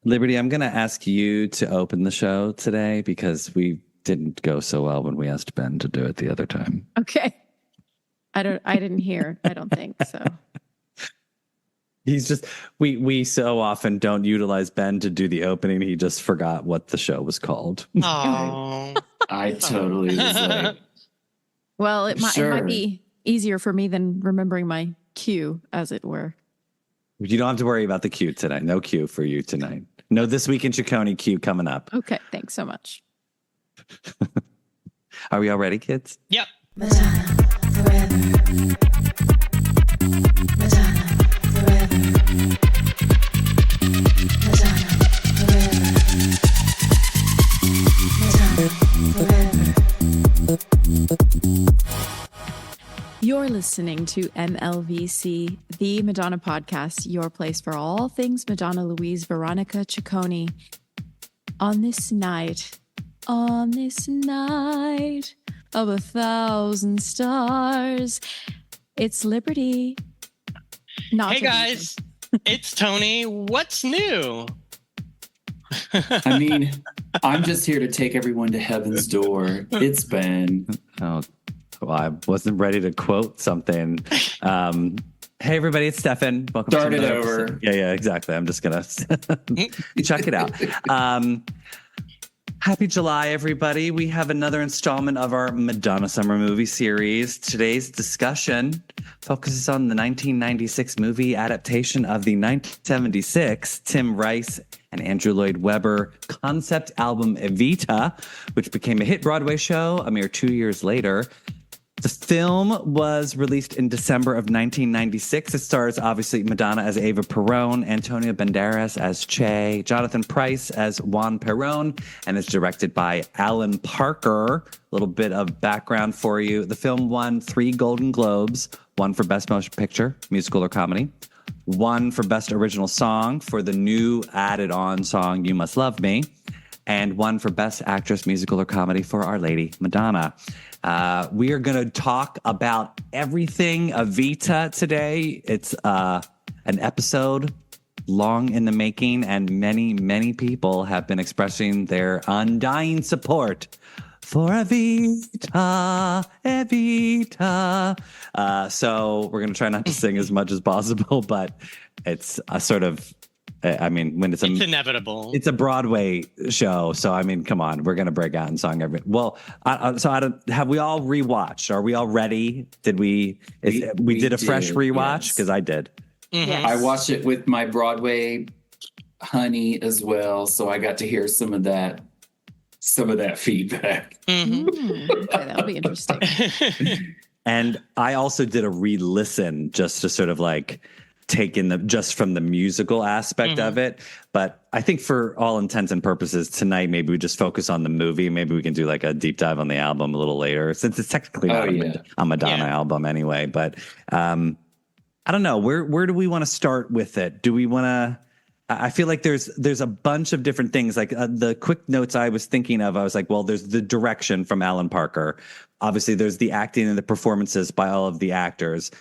Liberty, I'm going to ask you to open the show today because we didn't go so well when we asked Ben to do it the other time. Okay. I didn't hear. I don't think so. He's just, we so often don't utilize Ben to do the opening. He just forgot what the show was called. Oh, I totally was like, well, it might Sure. be easier for me than remembering my cue, as it were. You don't have to worry about the cue tonight. No cue for you tonight. No This Week in Ciccone cue coming up. Okay, thanks so much. Are we all ready, kids? yep. Madonna forever. Madonna forever. Madonna forever. Madonna forever. You're listening to MLVC, the Madonna podcast, your place for all things Madonna Louise Veronica Ciccone. On this night of 1,000 stars, it's Liberty. Not Hey to guys, it's Tony. What's new? I mean, I'm just here to take everyone to heaven's door. It's Ben. Oh, well, I wasn't ready to quote something. Hey, everybody, it's Stefan. Welcome Start to it another over. episode. Yeah, exactly. I'm just going to check it out. Happy July, everybody. We have another installment of our Madonna Summer Movie Series. Today's discussion focuses on the 1996 movie adaptation of the 1976 Tim Rice and Andrew Lloyd Webber concept album Evita, which became a hit Broadway show a mere 2 years later. The film was released in December of 1996. It stars, obviously, Madonna as Eva Peron, Antonio Banderas as Che, Jonathan Pryce as Juan Peron, and is directed by Alan Parker. A little bit of background for you. The film won 3 Golden Globes, one for Best Motion Picture, Musical or Comedy, one for Best Original Song for the new added-on song You Must Love Me, and one for Best Actress, Musical or Comedy for Our Lady Madonna. We are going to talk about everything Evita today. It's an episode long in the making, and many, many people have been expressing their undying support for Evita, Evita. So we're going to try not to sing as much as possible, but it's a sort of, I mean, when it's inevitable. It's a Broadway show, so I mean, come on, we're gonna break out in song every. Well, so I don't. Have we all rewatched? Are we all ready? Did we? We did a fresh rewatch because I did. Mhm. Yes. I watched it with my Broadway honey as well, so I got to hear some of that feedback. Mhm. Okay, that'll be interesting. And I also did a re-listen just to sort of like take in just from the musical aspect of it. But I think for all intents and purposes tonight, maybe we just focus on the movie. Maybe we can do like a deep dive on the album a little later, since it's technically not a Madonna album anyway. But I don't know. Where do we want to start with it? Do we want to? I feel like there's a bunch of different things. Like the quick notes I was thinking of, I was like, well, there's the direction from Alan Parker. Obviously, there's the acting and the performances by all of the actors.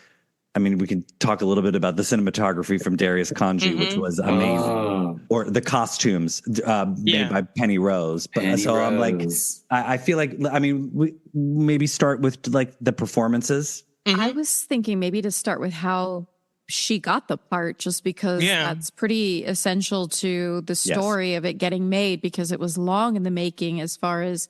I mean, we can talk a little bit about the cinematography from Darius Kanji, which was amazing, or the costumes made by Penny Rose. But I'm like, I feel like, I mean, we maybe start with like the performances. I was thinking maybe to start with how she got the part, just because that's pretty essential to the story of it getting made, because it was long in the making as far as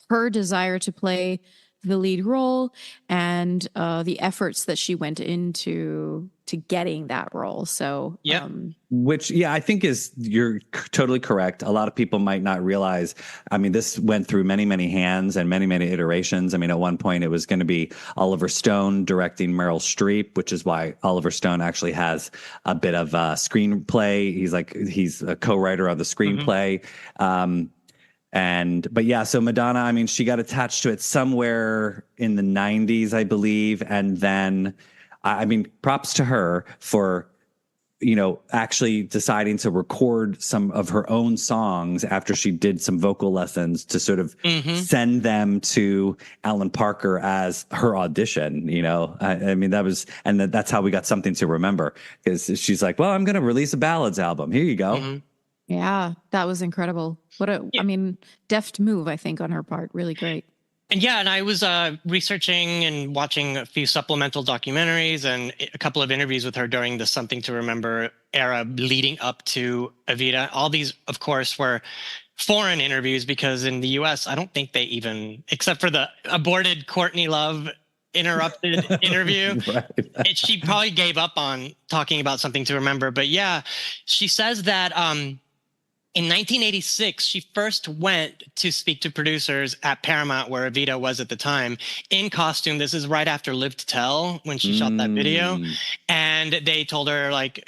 her desire to play the lead role and the efforts that she went into getting that role. So, which, I think you're totally correct. A lot of people might not realize, I mean, this went through many, many hands and many, many iterations. I mean, at one point it was going to be Oliver Stone directing Meryl Streep, which is why Oliver Stone actually has a bit of a screenplay. He's a co-writer of the screenplay. So Madonna, I mean, she got attached to it somewhere in the 90s, I believe. And then, I mean, props to her for, actually deciding to record some of her own songs after she did some vocal lessons to sort of send them to Alan Parker as her audition. I mean, that's how we got Something to Remember, because she's like, well, I'm going to release a ballads album. Here you go. Yeah, that was incredible. I mean, deft move, I think, on her part. Really great. And I was researching and watching a few supplemental documentaries and a couple of interviews with her during the Something to Remember era leading up to Evita. All these, of course, were foreign interviews because in the US, I don't think they even, except for the aborted Courtney Love interrupted interview, she probably gave up on talking about Something to Remember. But yeah, she says that in 1986, she first went to speak to producers at Paramount, where Evita was at the time, in costume. This is right after Live to Tell, when she shot that video. And they told her, like,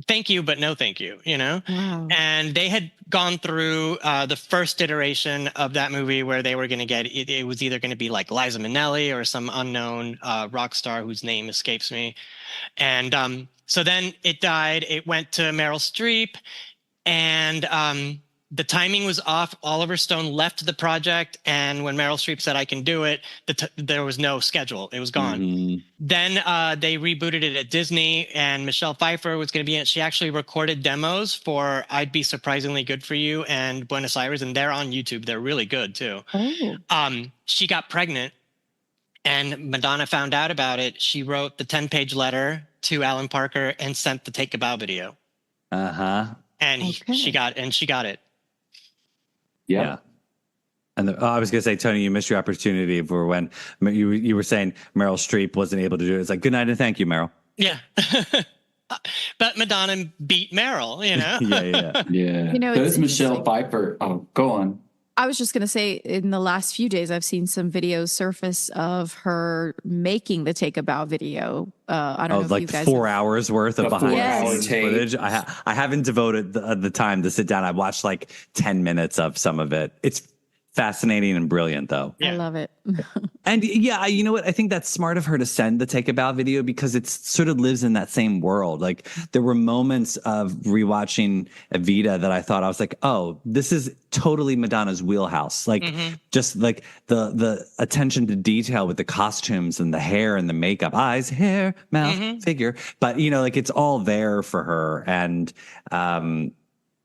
thank you, but no thank you, Wow. And they had gone through the first iteration of that movie where they were going to get, it was either going to be like Liza Minnelli or some unknown rock star whose name escapes me. And so then it died. It went to Meryl Streep, and the timing was off. Oliver Stone left the project, and when Meryl Streep said, "I can do it," there was no schedule. It was gone. Then they rebooted it at Disney, and Michelle Pfeiffer was going to be in it. She actually recorded demos for "I'd Be Surprisingly Good for You" and Buenos Aires, and they're on YouTube. They're really good too. She got pregnant, and Madonna found out about it. She wrote the 10-page letter to Alan Parker and sent the Take a Bow video. And she got it. Yeah. And I was going to say, Tony, you missed your opportunity for when you were saying Meryl Streep wasn't able to do it. It's like, good night and thank you, Meryl. Yeah. But Madonna beat Meryl, Yeah. Those Michelle Pfeiffer. Oh, go on. I was just going to say, in the last few days, I've seen some videos surface of her making the Take a Bow video. I don't know if you guys 4 hours worth of behind the scenes footage. Yes. I haven't devoted the time to sit down. I watched like 10 minutes of some of it. It's fascinating and brilliant, though. I love it. And yeah, you know what? I think that's smart of her to send the Take a Bow video because it sort of lives in that same world. Like there were moments of rewatching Evita that I thought, I was like, oh, this is totally Madonna's wheelhouse. Like just like the attention to detail with the costumes and the hair and the makeup, eyes, hair, mouth, figure. But like it's all there for her. And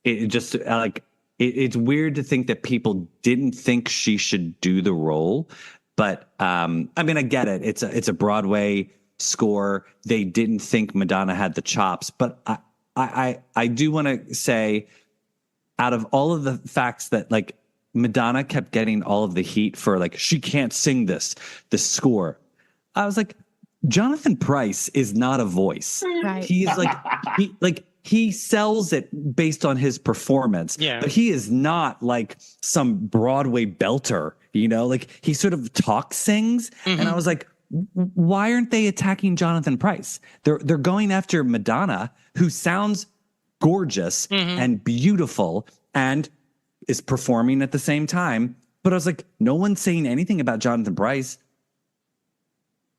it just like, it's weird to think that people didn't think she should do the role. But I mean, I get it. It's a Broadway score. They didn't think Madonna had the chops. But I do want to say, out of all of the facts that like Madonna kept getting all of the heat for like, she can't sing this score. I was like, Jonathan Pryce is not a voice. Right. He's like, he sells it based on his performance, but he is not like some Broadway belter, like he sort of sings. And I was like, why aren't they attacking Jonathan Pryce? They're going after Madonna, who sounds gorgeous and beautiful and is performing at the same time. But I was like, no one's saying anything about Jonathan Pryce.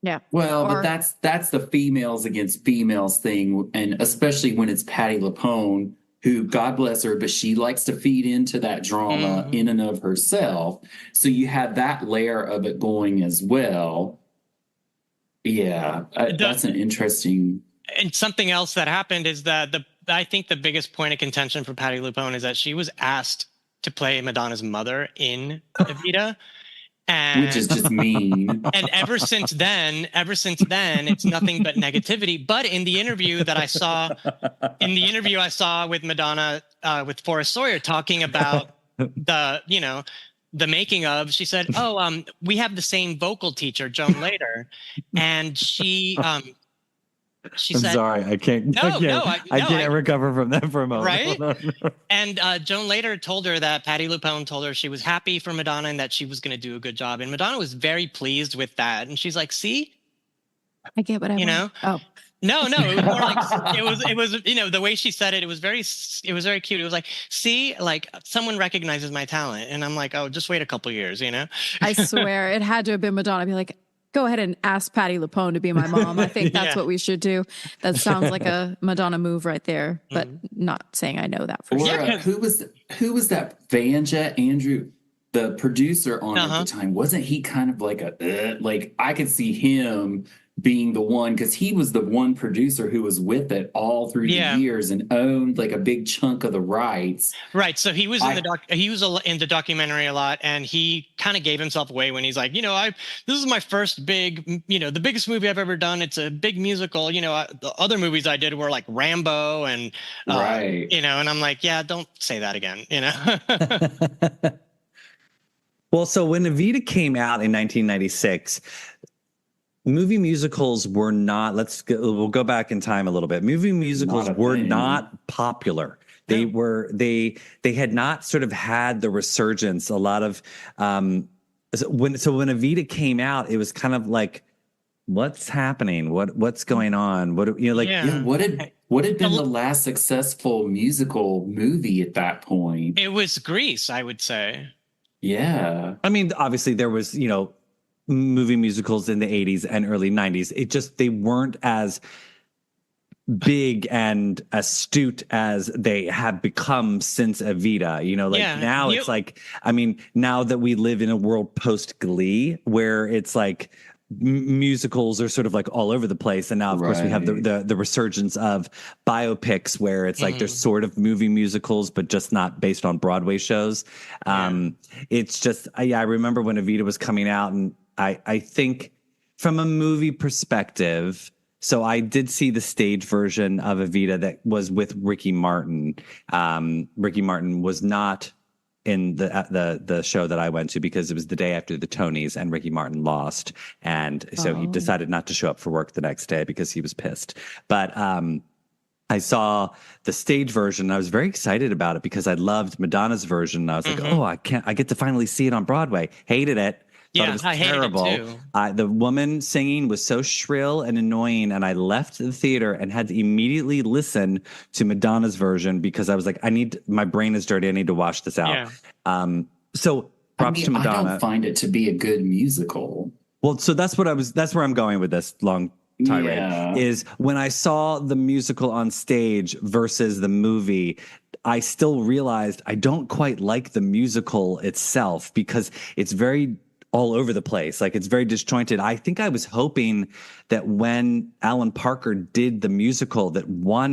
Yeah. Well, but that's the females against females thing. And especially when it's Patti LuPone, who, God bless her, but she likes to feed into that drama in and of herself. So you have that layer of it going as well. Yeah, that's an interesting. And something else that happened is that I think the biggest point of contention for Patti LuPone is that she was asked to play Madonna's mother in Evita. Which is just mean. And ever since then, it's nothing but negativity. But in the interview that I saw with Madonna, with Forrest Sawyer talking about the making of, she said, we have the same vocal teacher, Joan Lader. And she said, sorry, I can't recover from that for a moment. Right? And Joan later told her that Patti LuPone told her she was happy for Madonna and that she was going to do a good job. And Madonna was very pleased with that. And she's like, see? I get what I want. Oh. No, it was more like it was the way she said it, it was very cute. It was like, see, like someone recognizes my talent. And I'm like, oh, just wait a couple years, I swear it had to have been Madonna. I'd be like, go ahead and ask Patti LuPone to be my mom. I think that's what we should do. That sounds like a Madonna move right there, but not saying I know that for sure. Who was that Vanja, Andrew, the producer on at the time? Wasn't he kind of like like I could see him being the one, because he was the one producer who was with it all through the years and owned like a big chunk of the rights. Right. So he was in in the documentary a lot, and he kind of gave himself away when he's like, this is my first big, the biggest movie I've ever done. It's a big musical. The other movies I did were like Rambo and, right. and I'm like, yeah, don't say that again, Well, so when Evita came out in 1996, movie musicals were not, we'll go back in time a little bit. Movie musicals were not popular. They were, they had not sort of had the resurgence. A lot of, when Evita came out, it was kind of like, what's happening? What's going on? What had been the last successful musical movie at that point? It was Grease, I would say. Yeah. I mean, obviously there was, movie musicals in the 80s and early 90s. They weren't as big and astute as they have become since Evita. Now it's like, I mean, now that we live in a world post Glee where it's like musicals are sort of like all over the place, and now of course we have the resurgence of biopics where it's like there's sort of movie musicals but just not based on Broadway shows. It's just I remember when Evita was coming out, and I think from a movie perspective, so I did see the stage version of Evita that was with Ricky Martin. Ricky Martin was not in the show that I went to because it was the day after the Tonys and Ricky Martin lost. And so he decided not to show up for work the next day because he was pissed. But I saw the stage version. And I was very excited about it because I loved Madonna's version. I was like, I get to finally see it on Broadway. Hated it. Thought it was terrible. Hated it too. The woman singing was so shrill and annoying, and I left the theater and had to immediately listen to Madonna's version because I was like, my brain is dirty. I need to wash this out. Yeah. So props to Madonna. I don't find it to be a good musical. Well, so that's where I'm going with this long tirade is when I saw the musical on stage versus the movie, I still realized I don't quite like the musical itself because it's very all over the place. Like it's very disjointed. I think I was hoping that when Alan Parker did the musical that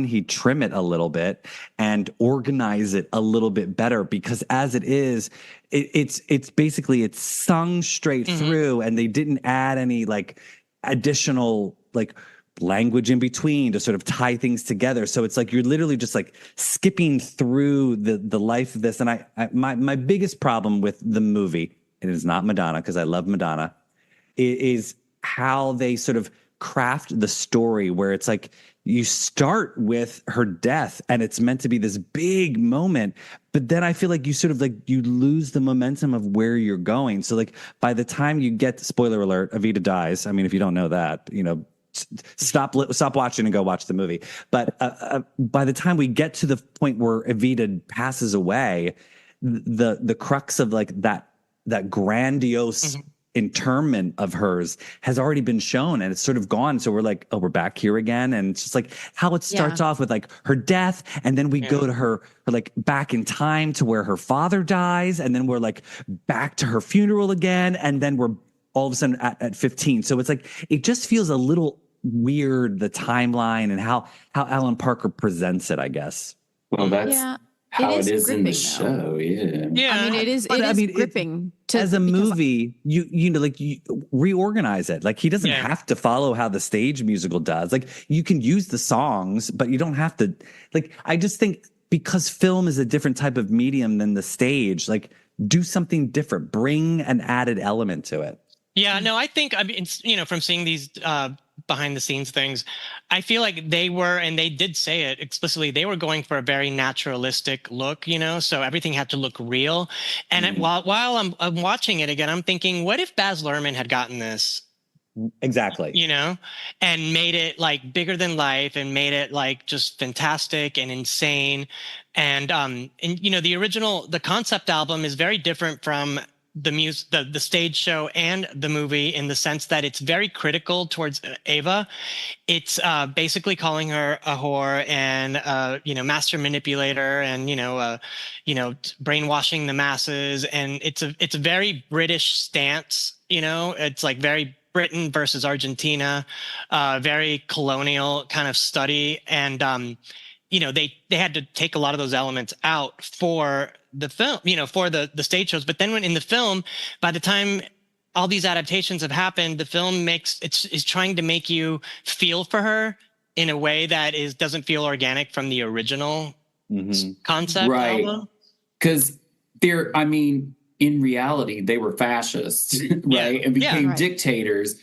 he'd trim it a little bit and organize it a little bit better, because as it is, it's basically it's sung straight through, and they didn't add any like additional like language in between to sort of tie things together. So it's like you're literally just like skipping through the life of this. And my biggest problem with the movie, it is not Madonna because I love Madonna, is how they sort of craft the story where it's like you start with her death and it's meant to be this big moment, but then I feel like you sort of like you lose the momentum of where you're going. So like by the time you get, spoiler alert, Evita dies. I mean, if you don't know that, stop watching and go watch the movie. But by the time we get to the point where Evita passes away, the crux of like that grandiose interment of hers has already been shown and it's sort of gone. So we're like, oh, we're back here again. And it's just like how it starts off with like her death. And then we go to her like back in time to where her father dies. And then we're like back to her funeral again. And then we're all of a sudden at 15. So it's like, it just feels a little weird, the timeline and how Alan Parker presents it, I guess. Well, that's how it is in the show. Yeah. I mean, it is gripping. As a movie, you reorganize it. Like he doesn't have to follow how the stage musical does. Like you can use the songs, but you don't have to. Like I just think because film is a different type of medium than the stage. Like do something different. Bring an added element to it. Yeah. No, I think from seeing these behind the scenes things, I feel like they were, and they did say it explicitly, they were going for a very naturalistic look, so everything had to look real. And while I'm watching it again, I'm thinking, what if Baz Luhrmann had gotten this? Exactly. And made it like bigger than life and made it like just fantastic and insane. And the concept album is very different from the stage show and the movie in the sense that it's very critical towards Ava. It's basically calling her a whore and master manipulator and brainwashing the masses, and it's a very British stance. It's like very Britain versus Argentina, very colonial kind of study. And, they had to take a lot of those elements out for the film, for the stage shows. But then when in the film, by the time all these adaptations have happened, the film is trying to make you feel for her in a way that doesn't feel organic from the original concept. Right. Because in reality, they were fascists, right? And became dictators.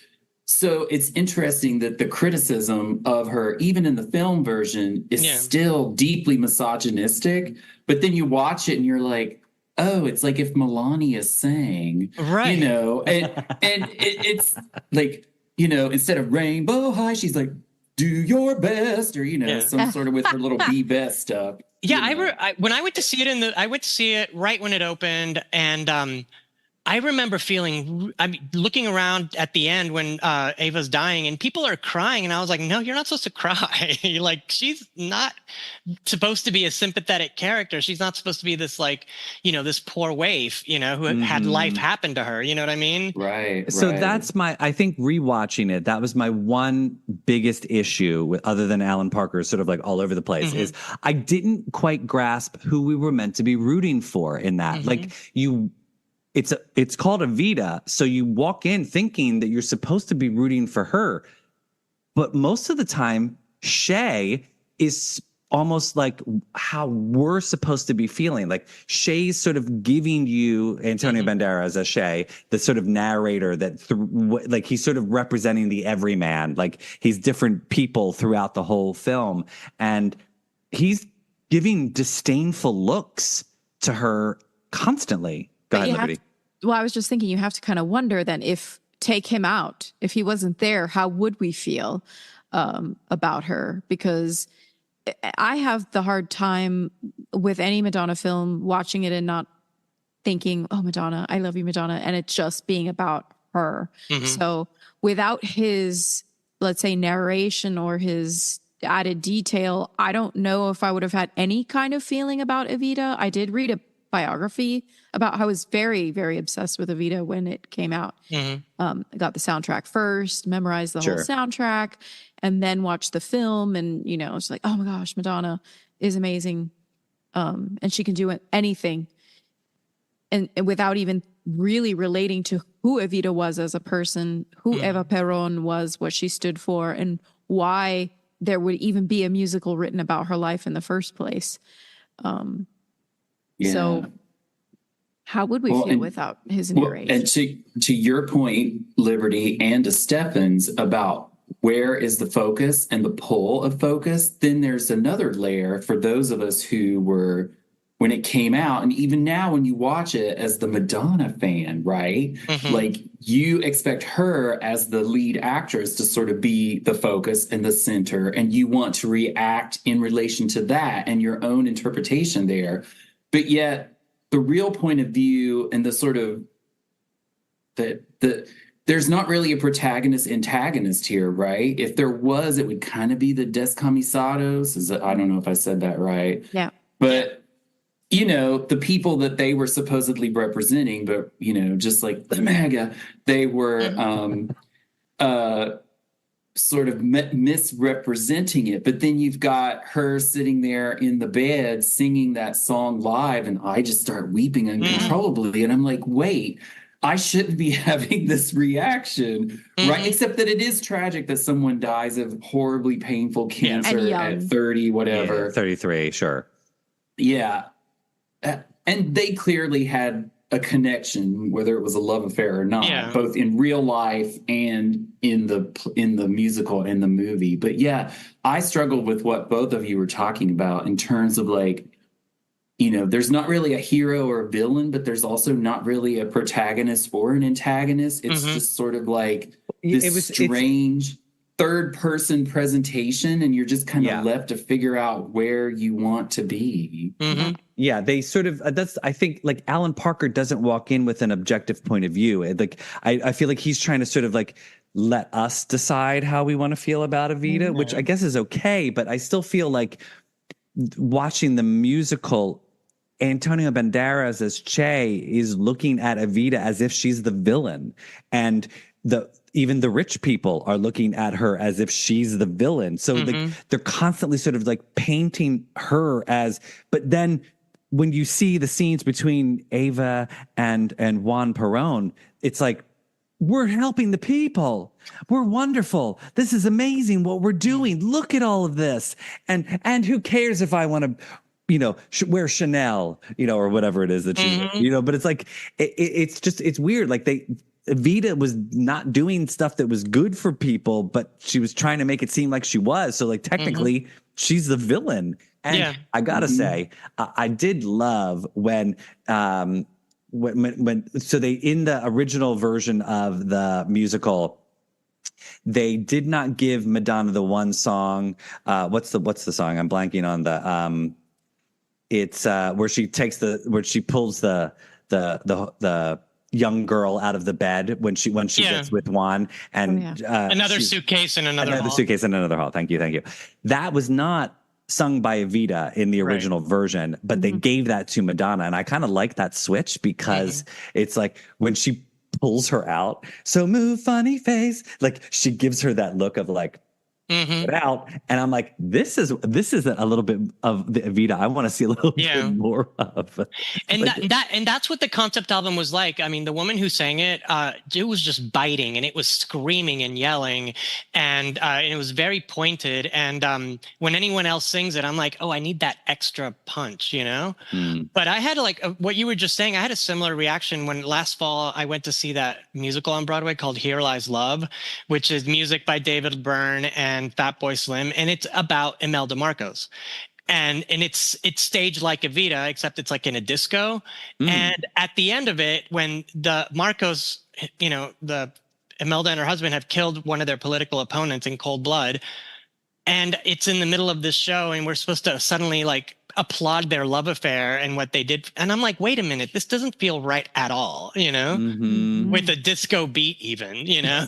So it's interesting that the criticism of her, even in the film version, is still deeply misogynistic. But then you watch it and you're like, oh, it's like if Melania sang, right? And it's like, instead of Rainbow High, she's like, do your best, or some sort of with her little Be Best stuff. Yeah, when I went to see it I went to see it right when it opened, and I remember looking around at the end when Ava's dying, and people are crying, and I was like, no, you're not supposed to cry. Like, she's not supposed to be a sympathetic character. She's not supposed to be this this poor waif, who had life happen to her. You know what I mean? Right. So that's I think rewatching it, that was my one biggest issue with, other than Alan Parker sort of like all over the place, is I didn't quite grasp who we were meant to be rooting for in that. Like it's called Evita, so you walk in thinking that you're supposed to be rooting for her, but most of the time Shay is almost like how we're supposed to be feeling. Like, Shay's sort of giving you Antonio Banderas as Shay, the sort of narrator that he's sort of representing the everyman. Like, he's different people throughout the whole film, and he's giving disdainful looks to her constantly. Go ahead, Liberty. I was just thinking, you have to kind of wonder then, if take him out, if he wasn't there, how would we feel about her? Because I have the hard time with any Madonna film watching it and not thinking, oh, Madonna, I love you, Madonna, and it just being about her. So without his, let's say, narration or his added detail, I don't know if I would have had any kind of feeling about Evita. I did read a biography about how I was very, very obsessed with Evita when it came out. I got the soundtrack first, memorized the whole soundtrack, and then watched the film. And, it's like, oh my gosh, Madonna is amazing. And she can do anything. And without even really relating to who Evita was as a person, who Eva Peron was, what she stood for, and why there would even be a musical written about her life in the first place. So how would we feel without his narration? And to your point, Liberty, and to Stefan's about where is the focus and the pull of focus, then there's another layer for those of us who were, when it came out, and even now when you watch it as the Madonna fan, right? Like, you expect her as the lead actress to sort of be the focus and the center, and you want to react in relation to that and your own interpretation there. But yet the real point of view and the sort of there's not really a protagonist antagonist here, right? If there was, it would kind of be the Descamisados. I don't know if I said that right. Yeah. But, the people that they were supposedly representing, but, just like the MAGA, they were sort of misrepresenting it. But then you've got her sitting there in the bed singing that song live, and I just start weeping uncontrollably. And I'm like, wait, I shouldn't be having this reaction, right? Except that it is tragic that someone dies of horribly painful cancer at 30, whatever. Yeah, 33, sure. Yeah. And they clearly had a connection, whether it was a love affair or not, both in real life and in the musical and the movie. But yeah, I struggled with what both of you were talking about in terms of like, there's not really a hero or a villain, but there's also not really a protagonist or an antagonist. It's just sort of like this strange third person presentation, and you're just kind of left to figure out where you want to be. Yeah, they sort of, I think, like, Alan Parker doesn't walk in with an objective point of view. Like, I feel like he's trying to sort of like let us decide how we want to feel about Evita, which I guess is okay, but I still feel like watching the musical, Antonio Banderas as Che is looking at Evita as if she's the villain. And even the rich people are looking at her as if she's the villain. So like they're constantly sort of like painting her as, but then when you see the scenes between Ava and Juan Peron, it's like, we're helping the people. We're wonderful. This is amazing what we're doing. Look at all of this. And who cares if I want to, wear Chanel, or whatever it is that she's, but it's like, it's weird. Like Evita was not doing stuff that was good for people, but she was trying to make it seem like she was. So like technically she's the villain. And I gotta say, I did love when so they, in the original version of the musical, they did not give Madonna the one song. What's the song? I'm blanking on the. It's where she pulls the young girl out of the bed when she gets with Juan, and another suitcase in another hall. Suitcase in another hall. Thank you. That was not sung by Evita in the original version, but they gave that to Madonna, and I kind of like that switch because it's like when she pulls her out, so move funny face, like she gives her that look of like get out, and I'm like, this is a little bit of the Evita I want to see a little bit more of. And that's what the concept album was like. I mean, the woman who sang it, it was just biting, and it was screaming and yelling, and it was very pointed. And when anyone else sings it, I'm like, oh, I need that extra punch, But I had what you were just saying. I had a similar reaction when last fall I went to see that musical on Broadway called Here Lies Love, which is music by David Byrne and Fatboy Slim, and it's about Imelda Marcos, and it's staged like Evita, except it's like in a disco. And at the end of it, when the Marcos, the Imelda and her husband have killed one of their political opponents in cold blood, and it's in the middle of this show, and we're supposed to suddenly like applaud their love affair and what they did. And I'm like, wait a minute, this doesn't feel right at all, with a disco beat even,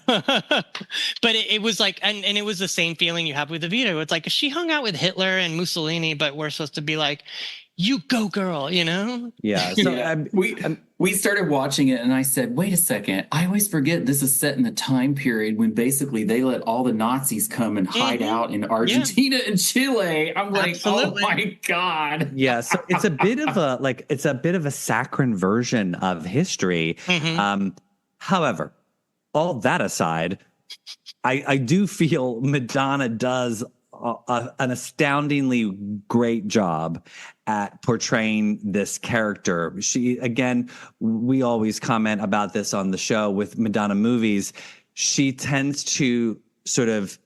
but it was like, and it was the same feeling you have with Evita. It's like, she hung out with Hitler and Mussolini, but we're supposed to be like, you go girl, Yeah. So we started watching it, and I said, wait a second, I always forget this is set in the time period when basically they let all the Nazis come and hide out in Argentina and Chile. I'm like, absolutely. Oh my God. Yeah. So it's a bit of a saccharine version of history. However, all that aside, I do feel Madonna does an astoundingly great job at portraying this character. She, again, we always comment about this on the show with Madonna movies. She tends to sort of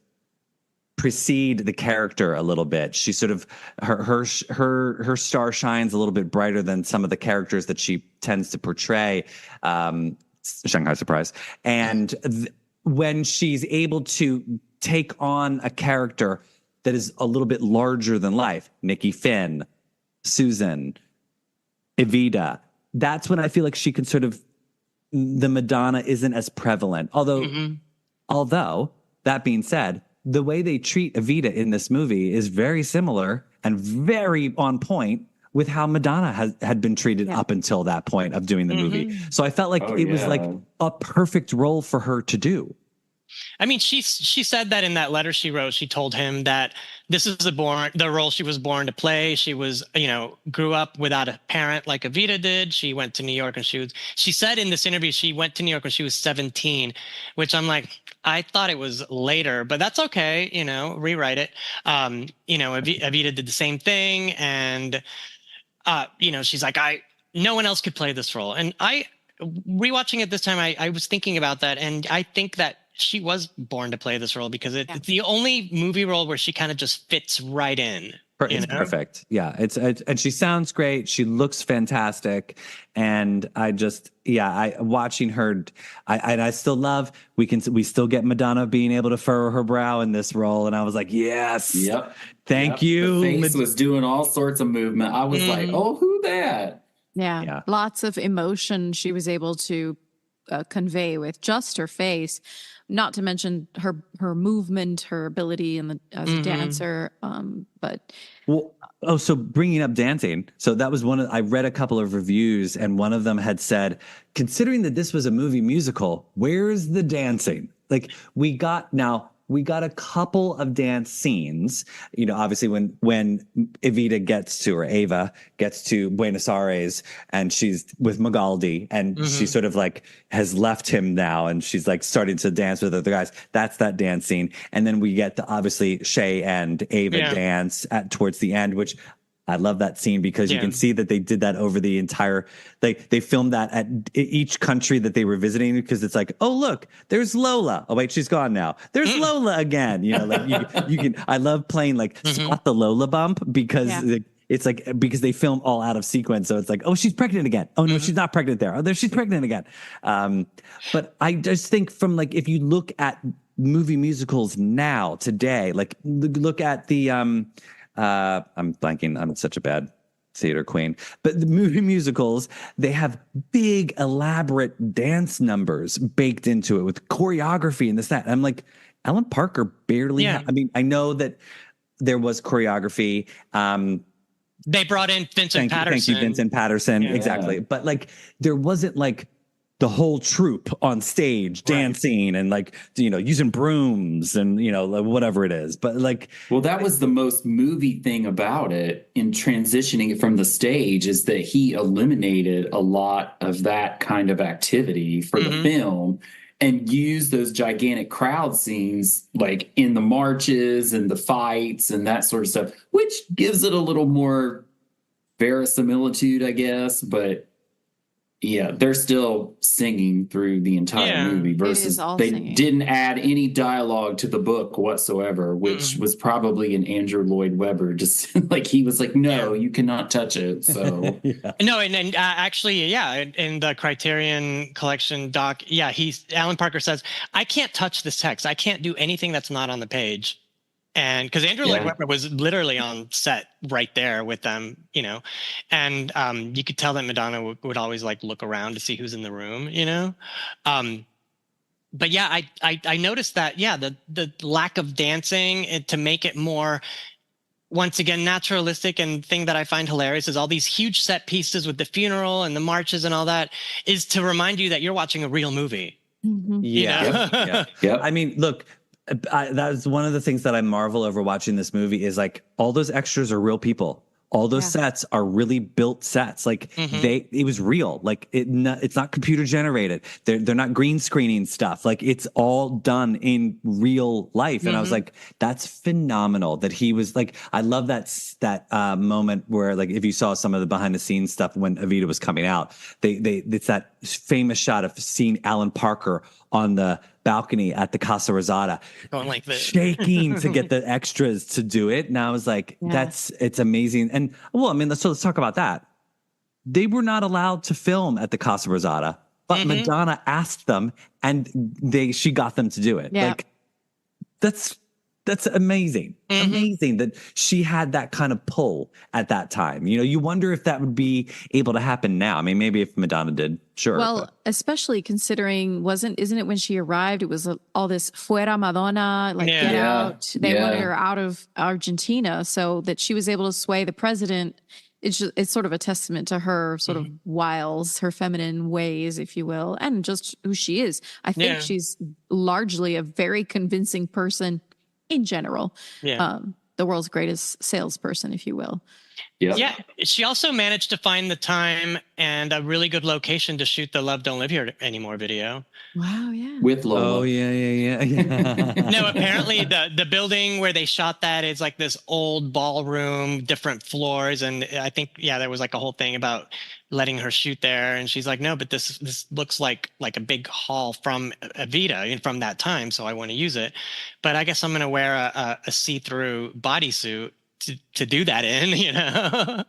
precede the character a little bit. She sort of, her star shines a little bit brighter than some of the characters that she tends to portray. Shanghai Surprise. And when she's able to take on a character that is a little bit larger than life, Nikki Finn, Susan, Evita, that's when I feel like she can sort of, the Madonna isn't as prevalent. Although that being said, the way they treat Evita in this movie is very similar and very on point with how Madonna had been treated up until that point of doing the movie. So I felt like it was like a perfect role for her to do. I mean, she said that in that letter she wrote. She told him that this is the role she was born to play. She was, grew up without a parent like Evita did. She went to New York, and she said in this interview she went to New York when she was 17, which I'm like, I thought it was later, but that's okay. Rewrite it. Evita did the same thing, and she's like, no one else could play this role. And rewatching it this time, I was thinking about that, and I think that she was born to play this role because it's the only movie role where she kind of just fits right in. It's perfect. Yeah. It's and she sounds great. She looks fantastic. And watching her, I still love, we still get Madonna being able to furrow her brow in this role. And I was like, yes. Yep. Thank you. The face was doing all sorts of movement. I was like, oh, who that? Yeah. Lots of emotion she was able to convey with just her face. Not to mention her movement, her ability as a dancer. So bringing up dancing. So that was I read a couple of reviews, and one of them had said, considering that this was a movie musical, where's the dancing? like we got a couple of dance scenes, obviously when Evita Ava gets to Buenos Aires and she's with Magaldi and she sort of like has left him now and she's like starting to dance with other guys. That's that dance scene. And then we get the obviously Shay and Ava dance towards the end, which I love that scene because you can see that they did that over the entire, like they filmed that at each country that they were visiting because it's like, oh, look, there's Lola. Oh, wait, she's gone now. There's Lola again. Like you can, I love playing like spot the Lola bump because it's like, because they film all out of sequence. So it's like, oh, she's pregnant again. Oh, no, she's not pregnant there. Oh, there she's pregnant again. But I just think from like, if you look at movie musicals now, today, like look at the, I'm blanking. I'm such a bad theater queen. But the movie musicals, they have big, elaborate dance numbers baked into it with choreography and this, that. And I'm like, Alan Parker barely. I mean, I know that there was choreography. They brought in Vincent Patterson. Thank you, Vincent Patterson. Yeah. Exactly. But like, there wasn't like the whole troupe on stage dancing and like, using brooms and, whatever it is. But like, well, that was the most movie thing about it in transitioning it from the stage is that he eliminated a lot of that kind of activity for the film and used those gigantic crowd scenes like in the marches and the fights and that sort of stuff, which gives it a little more verisimilitude, I guess. But yeah, they're still singing through the entire movie versus they didn't add any dialogue to the book whatsoever, which was probably an Andrew Lloyd Webber. Just like he was like, no, you cannot touch it. So no, and actually, in the Criterion Collection doc, Alan Parker says, I can't touch this text. I can't do anything that's not on the page. And because Andrew Lloyd Webber was literally on set right there with them, and you could tell that Madonna would always like look around to see who's in the room, But yeah, I noticed that, the lack of dancing to make it more, once again, naturalistic, and thing that I find hilarious is all these huge set pieces with the funeral and the marches and all that is to remind you that you're watching a real movie. Yeah. I mean, look, that's one of the things that I marvel over watching this movie is like all those extras are real people. All those sets are really built sets. Like it was real. Like it's not computer generated. They're not green screening stuff. Like it's all done in real life. And I was like, that's phenomenal that he was like, I love that moment where like, if you saw some of the behind the scenes stuff when Evita was coming out, it's that famous shot of seeing Alan Parker on the balcony at the Casa Rosada going like this, shaking to get the extras to do it. And I was like, it's amazing. And well, I mean, let's talk about that. They were not allowed to film at the Casa Rosada, but Madonna asked them and she got them to do it. Yeah. Like that's amazing. Amazing that she had that kind of pull at that time. You wonder if that would be able to happen now. I mean, maybe if Madonna did, sure. Well, especially considering, isn't it when she arrived, it was all this fuera Madonna, like get out. They wanted her out of Argentina so that she was able to sway the president. It's sort of a testament to her sort of wiles, her feminine ways, if you will, and just who she is. I think she's largely a very convincing person in general. The world's greatest salesperson, if you will. Yeah. She also managed to find the time and a really good location to shoot the Love Don't Live Here Anymore video. Wow, yeah. With Lola. Oh, yeah. No, apparently the building where they shot that is like this old ballroom, different floors. And I think, there was like a whole thing about letting her shoot there. And she's like, no, but this looks like a big hall from Evita and from that time. So I want to use it. But I guess I'm going to wear a see-through bodysuit to do that in,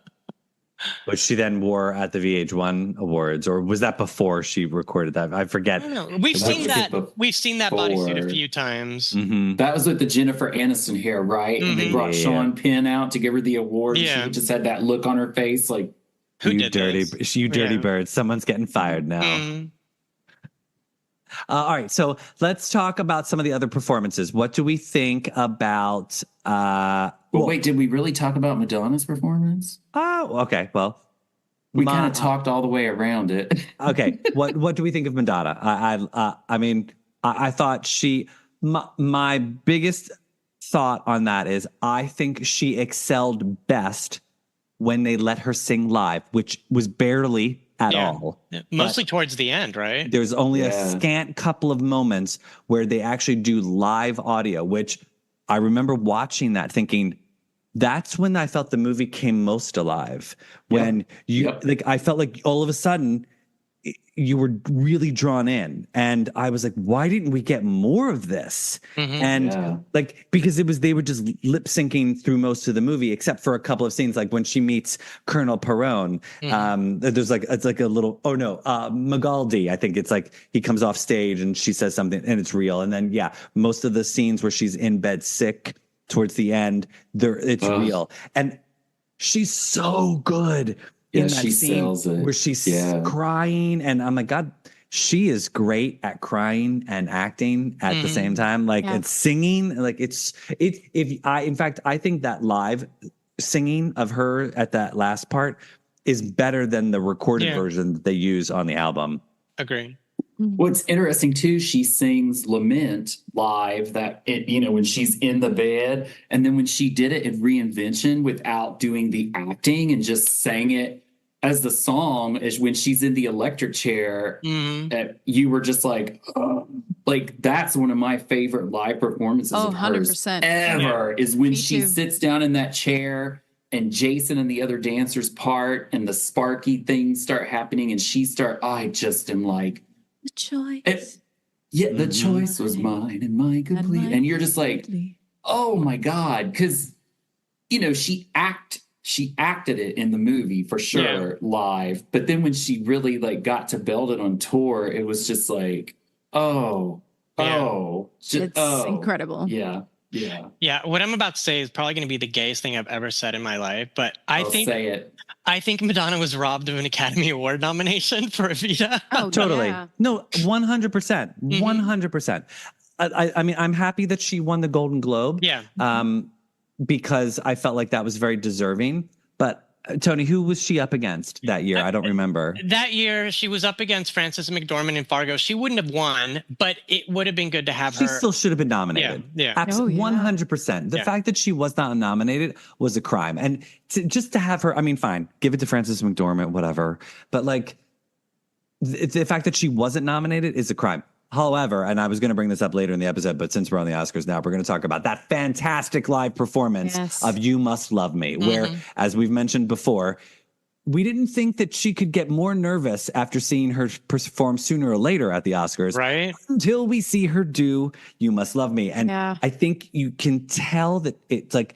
Which she then wore at the VH1 Awards, or was that before she recorded that? I forget. I don't know. We've seen that bodysuit a few times. That was with the Jennifer Aniston hair, right? And they brought Sean Penn out to give her the award. Yeah. She just had that look on her face, like, you dirty bird. Someone's getting fired now. All right, so let's talk about some of the other performances. What do we think about? Wait, did we really talk about Madonna's performance? Oh, okay. Well, we kind of talked all the way around it. Okay, what do we think of Madonna? I mean, I thought my biggest thought on that is I think she excelled best when they let her sing live, which was barely at all. Yeah. Mostly towards the end, right? There's only a scant couple of moments where they actually do live audio, which I remember watching that thinking, that's when I felt the movie came most alive. When like, I felt like all of a sudden you were really drawn in, and I was like, why didn't we get more of this? And like, because they were just lip syncing through most of the movie, except for a couple of scenes, like when she meets Colonel Peron. There's like, it's like a little, Magaldi, I think it's like he comes off stage and she says something and it's real. And then most of the scenes where she's in bed sick towards the end, it's real. And she's so good in that she scene sells it. where she's crying, and I'm like, God, she is great at crying and acting at the same time. Like it's singing, like in fact, I think that live singing of her at that last part is better than the recorded version that they use on the album. Agree. What's interesting too, she sings Lament live when she's in the bed. And then when she did it in Reinvention without doing the acting and just sang it as the song, is when she's in the electric chair, you were just like, oh. Like that's one of my favorite live performances of hers 100%. ever is when she sits down in that chair and Jason and the other dancers part and the sparky things start happening and I just am like, the choice. The choice was mine and mine complete. And you're just like, oh my God. Because, she acted it in the movie for sure live. But then when she really like got to belt it on tour, it was just like, it's incredible. Yeah, what I'm about to say is probably going to be the gayest thing I've ever said in my life, but I think Madonna was robbed of an Academy Award nomination for Evita. Oh, totally. Yeah. No, 100%. 100%. I mean, I'm happy that she won the Golden Globe. Yeah. Because I felt like that was very deserving. But Tony, who was she up against that year? I don't remember. That year, she was up against Frances McDormand in Fargo. She wouldn't have won, but it would have been good to have her. She still should have been nominated. Yeah. Absolutely. 100%. The fact that she was not nominated was a crime. And just to have her, I mean, fine, give it to Frances McDormand, whatever. But like, the fact that she wasn't nominated is a crime. However, and I was going to bring this up later in the episode, but since we're on the Oscars now, we're going to talk about that fantastic live performance of You Must Love Me, where, as we've mentioned before, we didn't think that she could get more nervous after seeing her perform sooner or later at the Oscars. Right. Until we see her do You Must Love Me. And I think you can tell that it's like,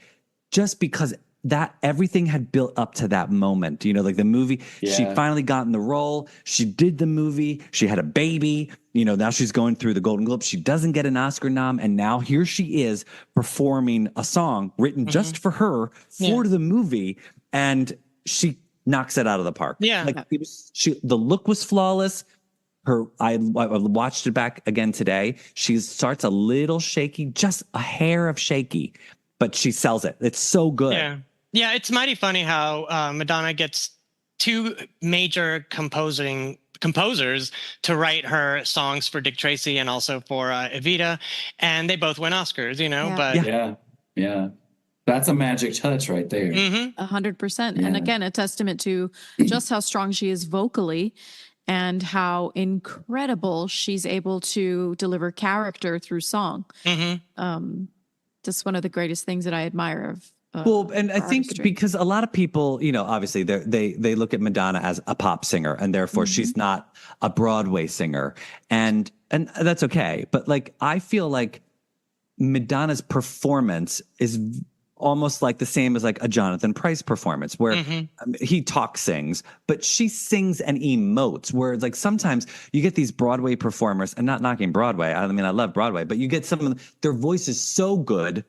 just because that everything had built up to that moment, like the movie, she finally got in the role. She did the movie. She had a baby, now she's going through the Golden Globe. She doesn't get an Oscar nom. And now here she is performing a song written just for her for the movie. And she knocks it out of the park. Yeah. Like the look was flawless. I watched it back again today. She starts a little shaky, just a hair of shaky, but she sells it. It's so good. Yeah, it's mighty funny how Madonna gets two major composers to write her songs for Dick Tracy and also for Evita, and they both win Oscars, But that's a magic touch right there. 100%. And again, a testament to just how strong she is vocally and how incredible she's able to deliver character through song. Just one of the greatest things that I admire of. And I think because a lot of people, obviously they look at Madonna as a pop singer, and therefore she's not a Broadway singer, and that's okay. But like, I feel like Madonna's performance is almost like the same as like a Jonathan Pryce performance, where he sings, but she sings and emotes. Where it's like sometimes you get these Broadway performers, and not knocking Broadway. I mean, I love Broadway, but you get some of them, their voice is so good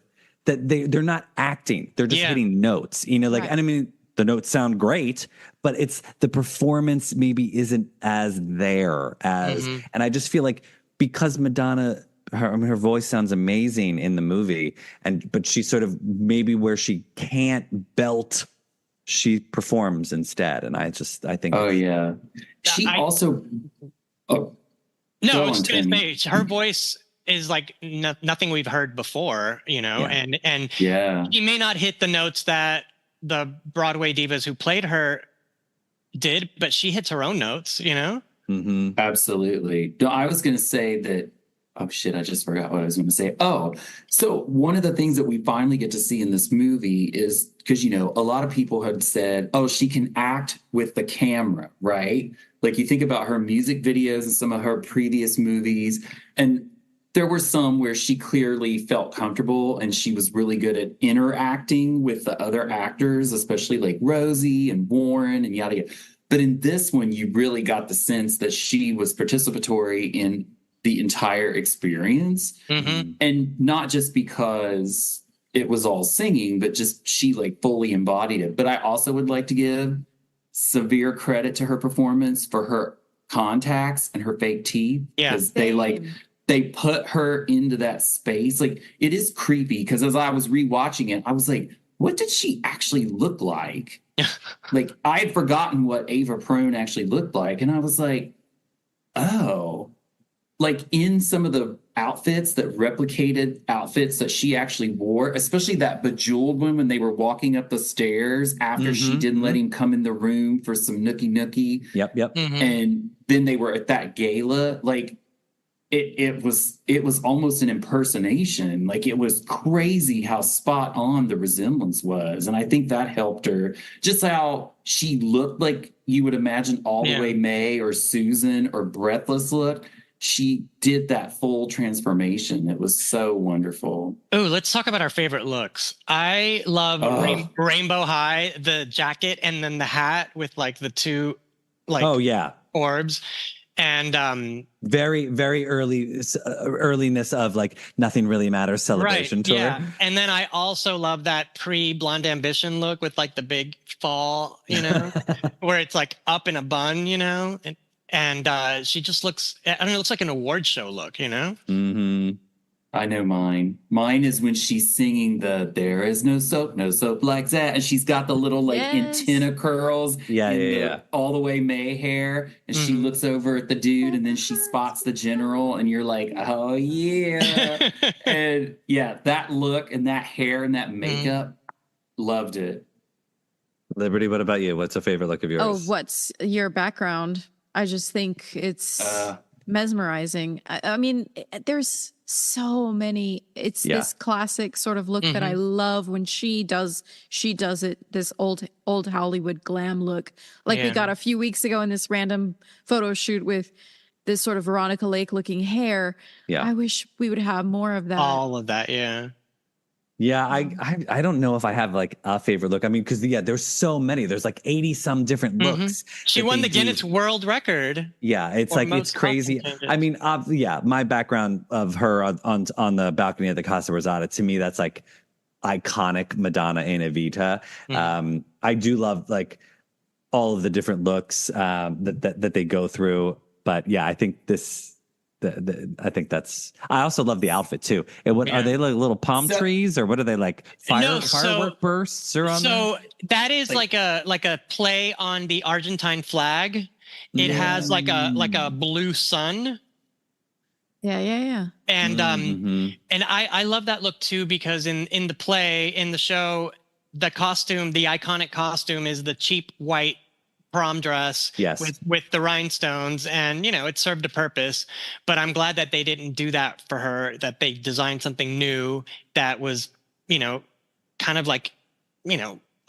that they're not acting. They're just hitting notes, and I mean, the notes sound great, but it's the performance maybe isn't as there as, and I just feel like because Madonna, her voice sounds amazing in the movie, but she sort of maybe where she can't belt, she performs instead. And I think. Oh yeah. She also. Oh, No, Go I was on, just gonna Tony. say her voice is like nothing we've heard before, and Yeah. she may not hit the notes that the Broadway divas who played her did, but she hits her own notes, Mm-hmm. Absolutely. No, I was going to say that. Oh shit! I just forgot what I was going to say. Oh, so one of the things that we finally get to see in this movie is because a lot of people had said, "Oh, she can act with the camera," right? Like you think about her music videos and some of her previous movies, and there were some where she clearly felt comfortable and she was really good at interacting with the other actors, especially like Rosie and Warren and yada yada. But in this one, you really got the sense that she was participatory in the entire experience. Mm-hmm. And not just because it was all singing, but just she like fully embodied it. But I also would like to give severe credit to her performance for her contacts and her fake teeth. Yeah. Because they put her into that space. Like it is creepy because as I was rewatching it, I was like, what did she actually look like? Like I had forgotten what Ava Peron actually looked like. And I was like, oh, like in some of the outfits that replicated outfits that she actually wore, especially that bejeweled one when they were walking up the stairs after she didn't let him come in the room for some nookie. Yep. Mm-hmm. And then they were at that gala. Like it was almost an impersonation. Like it was crazy how spot on the resemblance was. And I think that helped her. Just how she looked like you would imagine all the way May or Susan or Breathless look. She did that full transformation. It was so wonderful. Oh, let's talk about our favorite looks. I love Rainbow High, the jacket and then the hat with like the two orbs. And very, very earliness of like nothing really matters celebration tour. Yeah. And then I also love that pre-Blonde Ambition look with like the big fall, where it's like up in a bun, and she just looks, I don't know, it looks like an award show look, Mm-hmm. I know mine. Mine is when she's singing there is no soap like that. And she's got the little like antenna curls. Yeah. All the way May hair. And she looks over at the dude and then she spots the general and you're like, oh yeah. And yeah, that look and that hair and that makeup, loved it. Liberty, what about you? What's a favorite look of yours? Oh, what's your background? I just think it's mesmerizing. I mean, there's so many. It's this classic sort of look that I love when she does it. This old Hollywood glam look, like we got a few weeks ago in this random photo shoot with this sort of Veronica Lake looking hair. Yeah, I wish we would have more of that. All of that, yeah. Yeah, I don't know if I have like a favorite look. I mean, because there's so many. There's like 80 some different looks. She won the Guinness World Record. Yeah, it's like it's crazy. I mean, my background of her on the balcony of the Casa Rosada, to me, that's like iconic Madonna and Evita. I do love like all of the different looks that they go through. But yeah, I think this. I think that's. I also love the outfit too. And are they like little palm trees or what are they like? Firework bursts or on? So that is like a play on the Argentine flag. It has like a blue sun. Yeah. And and I love that look too because in the play, in the show, the iconic costume is the cheap white prom dress with the rhinestones, and it served a purpose. But I'm glad that they didn't do that for her, that they designed something new that was kind of like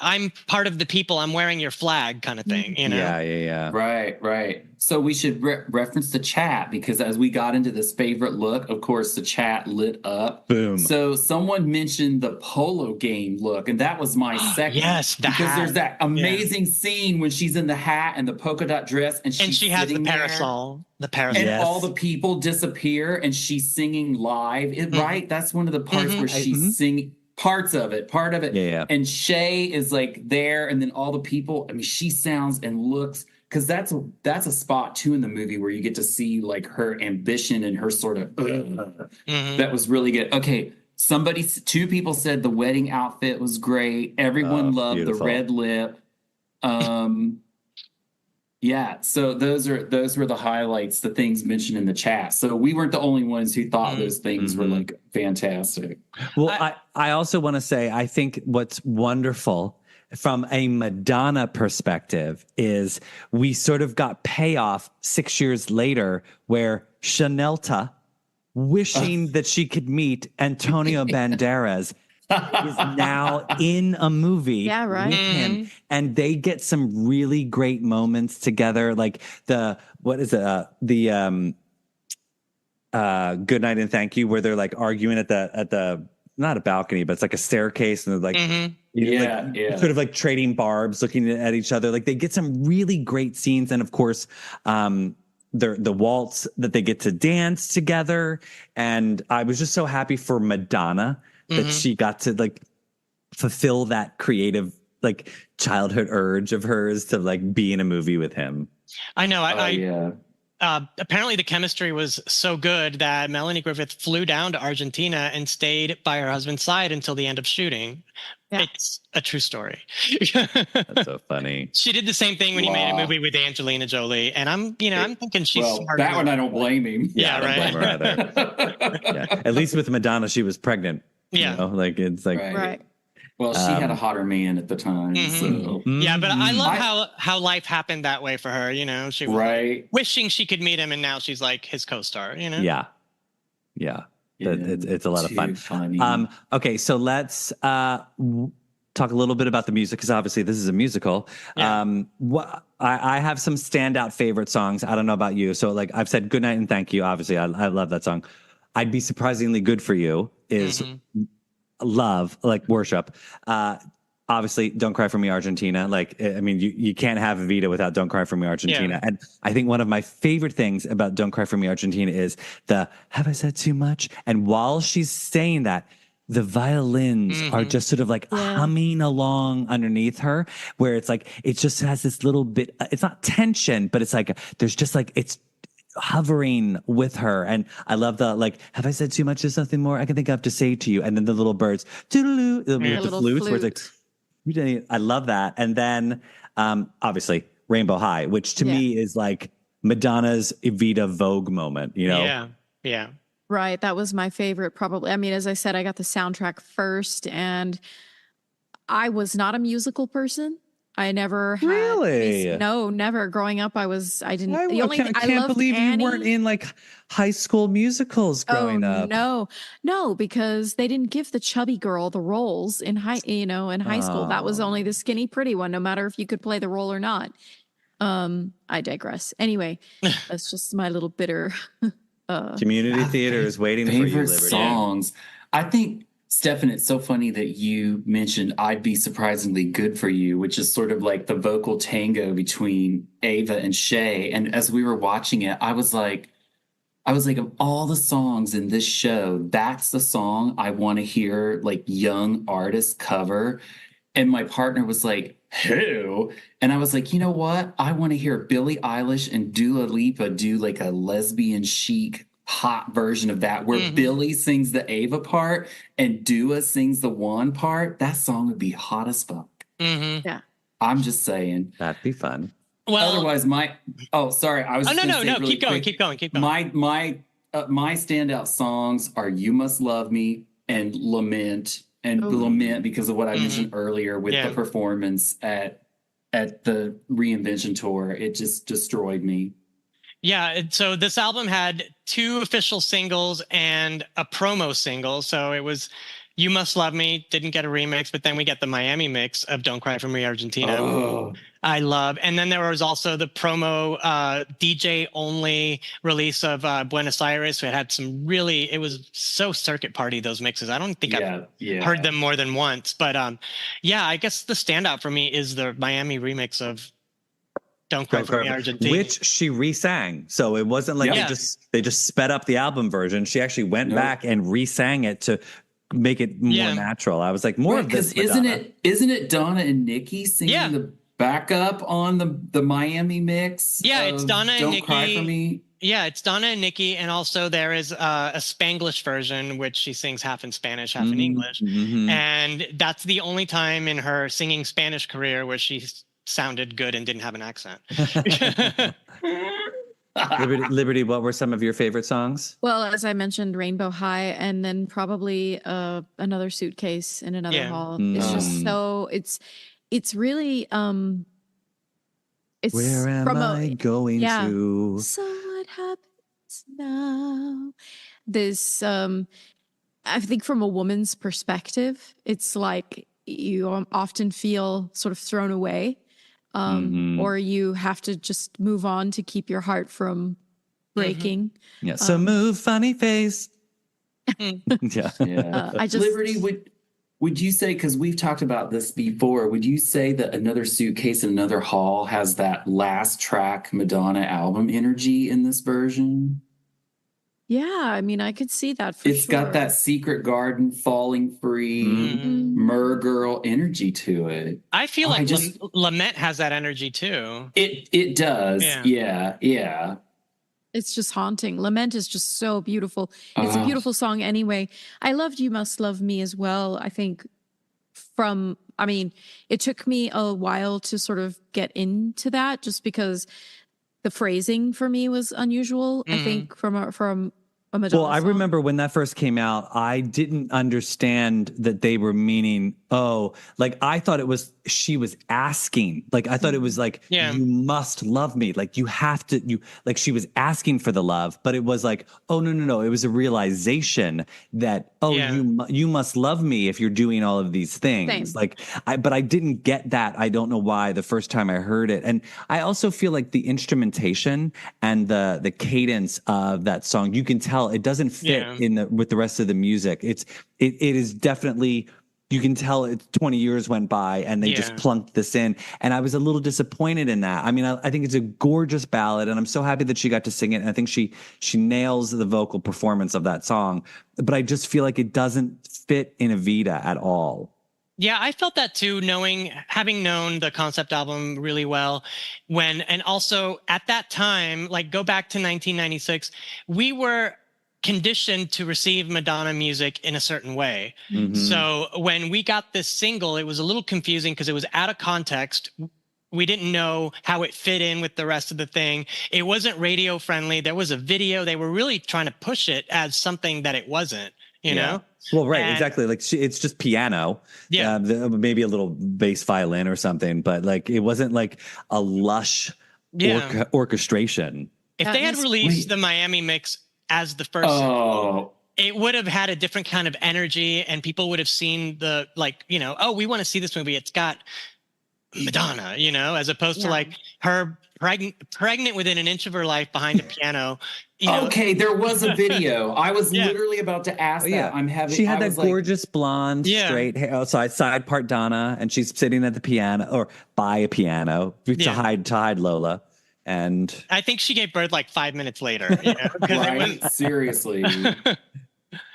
I'm part of the people, I'm wearing your flag kind of thing, Yeah. Right. So we should reference the chat because as we got into this favorite look, of course, the chat lit up. Boom. So someone mentioned the polo game look, and that was my second. Yes, because there's that amazing scene when she's in the hat and the polka dot dress, and she has the parasol. And all the people disappear, and she's singing live. Right? That's one of the parts where she's singing. Part of it. Yeah. And Shay is like there, and then all the people. I mean, she sounds and looks, because that's a spot too in the movie where you get to see like her ambition and her sort of. That was really good. Okay, two people said the wedding outfit was great. Everyone loved beautiful. The red lip. Yeah, so those were the highlights, the things mentioned in the chat. So we weren't the only ones who thought those things were like fantastic. Well, I also want to say, I think what's wonderful from a Madonna perspective is we sort of got payoff 6 years later where Chanelta, wishing that she could meet Antonio Banderas, is now in a movie with him, and they get some really great moments together. Like the Good Night and Thank You, where they're like arguing at the not a balcony, but it's like a staircase, and they're like sort of like trading barbs, looking at each other. Like they get some really great scenes, and of course, the waltz that they get to dance together. And I was just so happy for Madonna that she got to like fulfill that creative like childhood urge of hers to like be in a movie with him. I know. Apparently the chemistry was so good that Melanie Griffith flew down to Argentina and stayed by her husband's side until the end of shooting. Yeah. It's a true story. That's so funny. She did the same thing when he made a movie with Angelina Jolie, and I'm thinking she's smart. That one I don't blame him. Yeah, right. I don't blame her either. At least with Madonna, she was pregnant. Yeah, like it's like right. Well, she had a hotter man at the time. So. Yeah, but I love how life happened that way for her. You know, she was wishing she could meet him, and now she's like his co-star. You know. Yeah. It's a lot of fun. Funny. Okay, so let's talk a little bit about the music, because obviously this is a musical. Yeah. I have some standout favorite songs. I don't know about you. So like I've said Good Night and Thank You. Obviously, I love that song. I'd Be Surprisingly Good for You is love, like worship. Obviously, Don't Cry for Me, Argentina. Like, I mean, you can't have Evita without Don't Cry for Me, Argentina. Yeah. And I think one of my favorite things about Don't Cry for Me, Argentina is the Have I Said Too Much? And while she's saying that, the violins are just sort of like humming along underneath her, where it's like, it just has this little bit, it's not tension, but it's like, there's just like, it's hovering with her. And I love the like, have I said too much? There's nothing more I can think of to say to you. And then the little birds, with the flutes, where it's like, I love that. And then obviously Rainbow High, which to me is like Madonna's Evita Vogue moment, you know? Yeah. Right. That was my favorite, probably. I mean, as I said, I got the soundtrack first, and I was not a musical person. I never had. Really? No, never. Growing up, I didn't. I can't believe Annie. You weren't in like High School Musicals growing up. No, because they didn't give the chubby girl the roles in high school. That was only the skinny, pretty one, no matter if you could play the role or not. I digress. Anyway, that's just my little bitter. Community theater is waiting for you, Liberty. Songs. I think, Stefan, it's so funny that you mentioned I'd Be Surprisingly Good for You, which is sort of like the vocal tango between Ava and Shay. And as we were watching it, I was like, of all the songs in this show, that's the song I want to hear like young artists cover. And my partner was like, who? And I was like, you know what? I want to hear Billie Eilish and Dua Lipa do like a lesbian chic hot version of that, where Billie sings the Ava part and Dua sings the Juan part. That song would be hot as fuck. Yeah. I'm just saying. That'd be fun. Well, otherwise sorry. I was keep going. My standout songs are You Must Love Me and Lament. And Lament because of what I mentioned earlier with the performance at the Reinvention tour. It just destroyed me. Yeah, so this album had 2 official singles and a promo single. So it was You Must Love Me, didn't get a remix, but then we get the Miami mix of Don't Cry for Me, Argentina. Oh. I love. And then there was also the promo DJ only release of Buenos Aires. It had some it was so circuit party, those mixes. I don't think I've heard them more than once. But I guess the standout for me is the Miami remix of Don't Cry for Me, Argentina, which she re-sang. So it wasn't like they just sped up the album version. She actually went back and re-sang it to make it more natural. I was like, more of this. Isn't it Donna and Nikki singing the backup on the Miami mix? Yeah, it's Donna and Nikki. Don't Cry for Me. Yeah, it's Donna and Nikki, and also there is a Spanglish version, which she sings half in Spanish, half in English. And that's the only time in her singing Spanish career where she sounded good and didn't have an accent. Liberty, what were some of your favorite songs? Well, as I mentioned, Rainbow High, and then probably Another Suitcase in Another Hall. It's just so it's really it's Where am I going to? So what happens now? This I think from a woman's perspective, it's like you often feel sort of thrown away. Or you have to just move on to keep your heart from breaking. Yeah. So move, funny face. I just Liberty, would you say, because we've talked about this before, would you say that Another Suitcase and Another Hall has that last track Madonna album energy in this version? Yeah, I mean, I could see that for sure. It's got that Secret Garden, Falling Free, Mer Girl energy to it. I feel like Lament has that energy too. It does. Yeah. It's just haunting. Lament is just so beautiful. It's a beautiful song anyway. I loved You Must Love Me as well. I think it took me a while to sort of get into that just because the phrasing for me was unusual. I think from a Madonna I song. remember when that first came out, I didn't understand that they were meaning, I thought it was, she was asking, I thought it was you must love me. You have to, she was asking for the love, but it was no. It was a realization that, you must love me if you're doing all of these things. Same. But I didn't get that. I don't know why the first time I heard it. And I also feel like the instrumentation and the cadence of that song, you can tell it doesn't fit with the rest of the music. It is definitely, you can tell it's 20 years went by and they just plunked this in. And I was a little disappointed in that. I mean, I think it's a gorgeous ballad and I'm so happy that she got to sing it. And I think she nails the vocal performance of that song, but I just feel like it doesn't fit in Evita at all. Yeah, I felt that too, having known the concept album really well and also at that time, go back to 1996, we were conditioned to receive Madonna music in a certain way. So when we got this single, it was a little confusing because it was out of context. We didn't know how it fit in with the rest of the thing. It wasn't radio friendly. There was a video. They were really trying to push it as something that it wasn't, you know? Well, right, exactly. It's just piano. Yeah. Maybe a little bass violin or something, but it wasn't a lush orchestration. If they had released the Miami mix as the first single, it would have had a different kind of energy and people would have seen the we want to see this movie. It's got Madonna, as opposed to her pregnant within an inch of her life behind a piano. Okay, there was a video. I was literally about to ask that. She had that gorgeous blonde straight hair, side part Donna, and she's sitting at the piano or by a piano to hide Lola. And I think she gave birth 5 minutes later. Right? Seriously.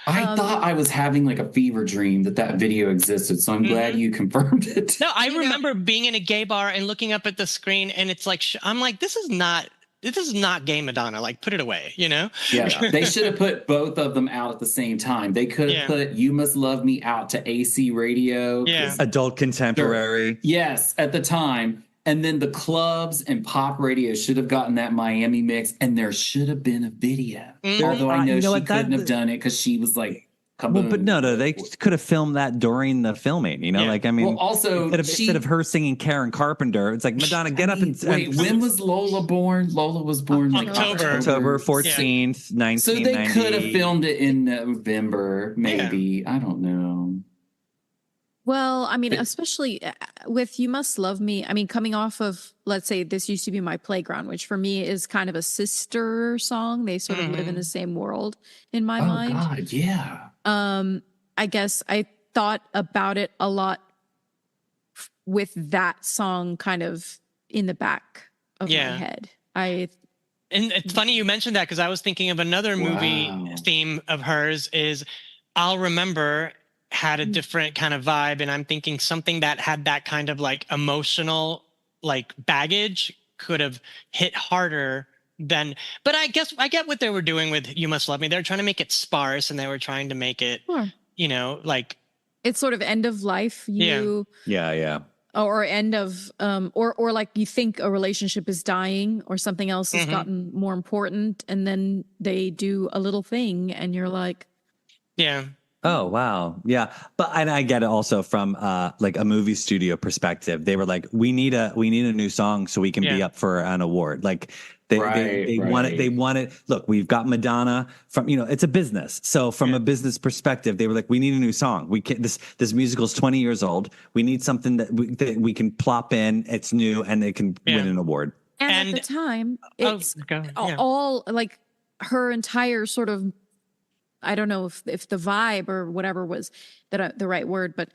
I thought I was having a fever dream that video existed. So I'm glad you confirmed it. No, I remember being in a gay bar and looking up at the screen and it's I'm this is not gay Madonna. Put it away, Yeah. They should have put both of them out at the same time. They could have put You Must Love Me out to AC radio. Yeah. Adult contemporary. Yes, at the time. And then the clubs and pop radio should have gotten that Miami mix, and there should have been a video. Although I know she couldn't have done it because she was kaboom. Well, but no, they could have filmed that during the filming. Also instead of her singing Karen Carpenter, it's Madonna, get up and wait. When was Lola born? Lola was born October 14th, 1990. So they could have filmed it in November, maybe. I don't know. Well, I mean, especially with You Must Love Me, coming off of, let's say, This Used to Be My Playground, which for me is kind of a sister song. They sort of live in the same world in my mind. Oh, God, yeah. I guess I thought about it a lot with that song kind of in the back of my head. And it's funny you mentioned that because I was thinking of another movie theme of hers is I'll Remember had a different kind of vibe, and I'm thinking something that had that kind of emotional baggage could have hit harder than, but I guess I get what they were doing with You Must Love Me. They're trying to make it sparse and they were trying to make it it's sort of end of life. Yeah. or end of or like you think a relationship is dying or something else has gotten more important, and then they do a little thing and you're like, yeah. Oh, wow. Yeah. But and I get it also from like a movie studio perspective. They were like, we need a new song so we can be up for an award. Like they want it. Look, we've got Madonna from, it's a business. So from a business perspective, they were like, we need a new song. We can this musical's 20 years old. We need something that we can plop in. It's new and it can win an award. And at the time, it's all like her entire sort of, I don't know if the vibe or whatever was the right word, but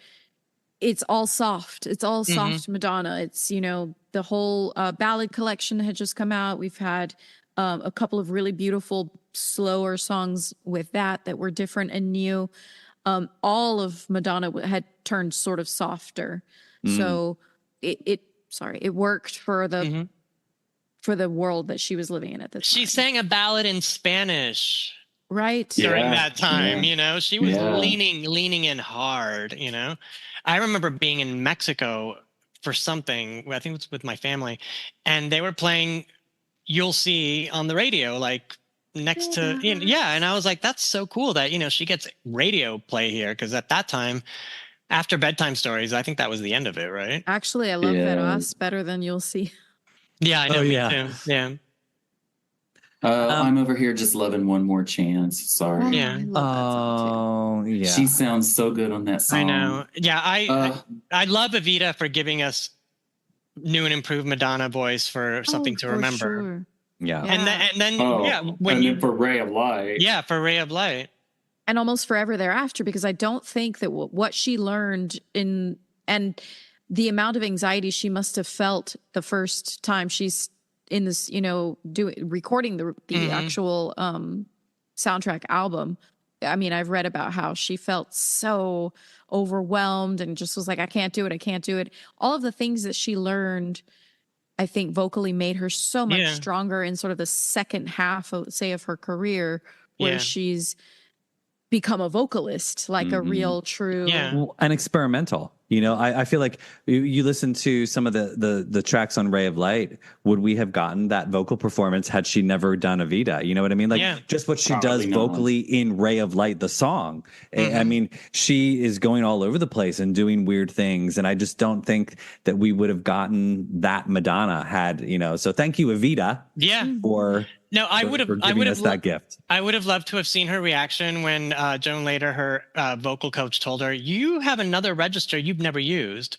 it's all soft. It's all soft Madonna. It's, the whole ballad collection had just come out. We've had a couple of really beautiful, slower songs with that were different and new. All of Madonna had turned sort of softer. So it worked for the world that she was living in at the time. She sang a ballad in Spanish. Right. During that time, she was leaning in hard, I remember being in Mexico for something, I think it was with my family, and they were playing You'll See on the radio, like next to, and I was like, that's so cool that, she gets radio play here. Because at that time, after Bedtime Stories, I think that was the end of it, right? Actually, I love Veras better than You'll See. Yeah, I know, me too. Yeah. I'm over here just loving One More Chance. Sorry. Yeah. I love that song too. Yeah. She sounds so good on that song. I know. Yeah, I love Evita for giving us new and improved Madonna voice for something to remember. Sure. Yeah. And then for Ray of Light. Yeah, for Ray of Light. And almost forever thereafter, because I don't think that what she learned and the amount of anxiety she must have felt the first time she's in this, recording the actual soundtrack album. I mean, I've read about how she felt so overwhelmed and just was like, I can't do it. All of the things that she learned, I think vocally made her so much stronger in sort of the second half of, say, of her career, where she's become a vocalist, like a real true and experimental. I feel like you listen to some of the tracks on Ray of Light. Would we have gotten that vocal performance had she never done Evita? You know what I mean? Like just what she does vocally in Ray of Light, the song. I mean, she is going all over the place and doing weird things. And I just don't think that we would have gotten that Madonna had, so thank you, Evita. Yeah. I would have that gift. I would have loved to have seen her reaction when Joan Lader, her vocal coach, told her, "You have another register you've never used."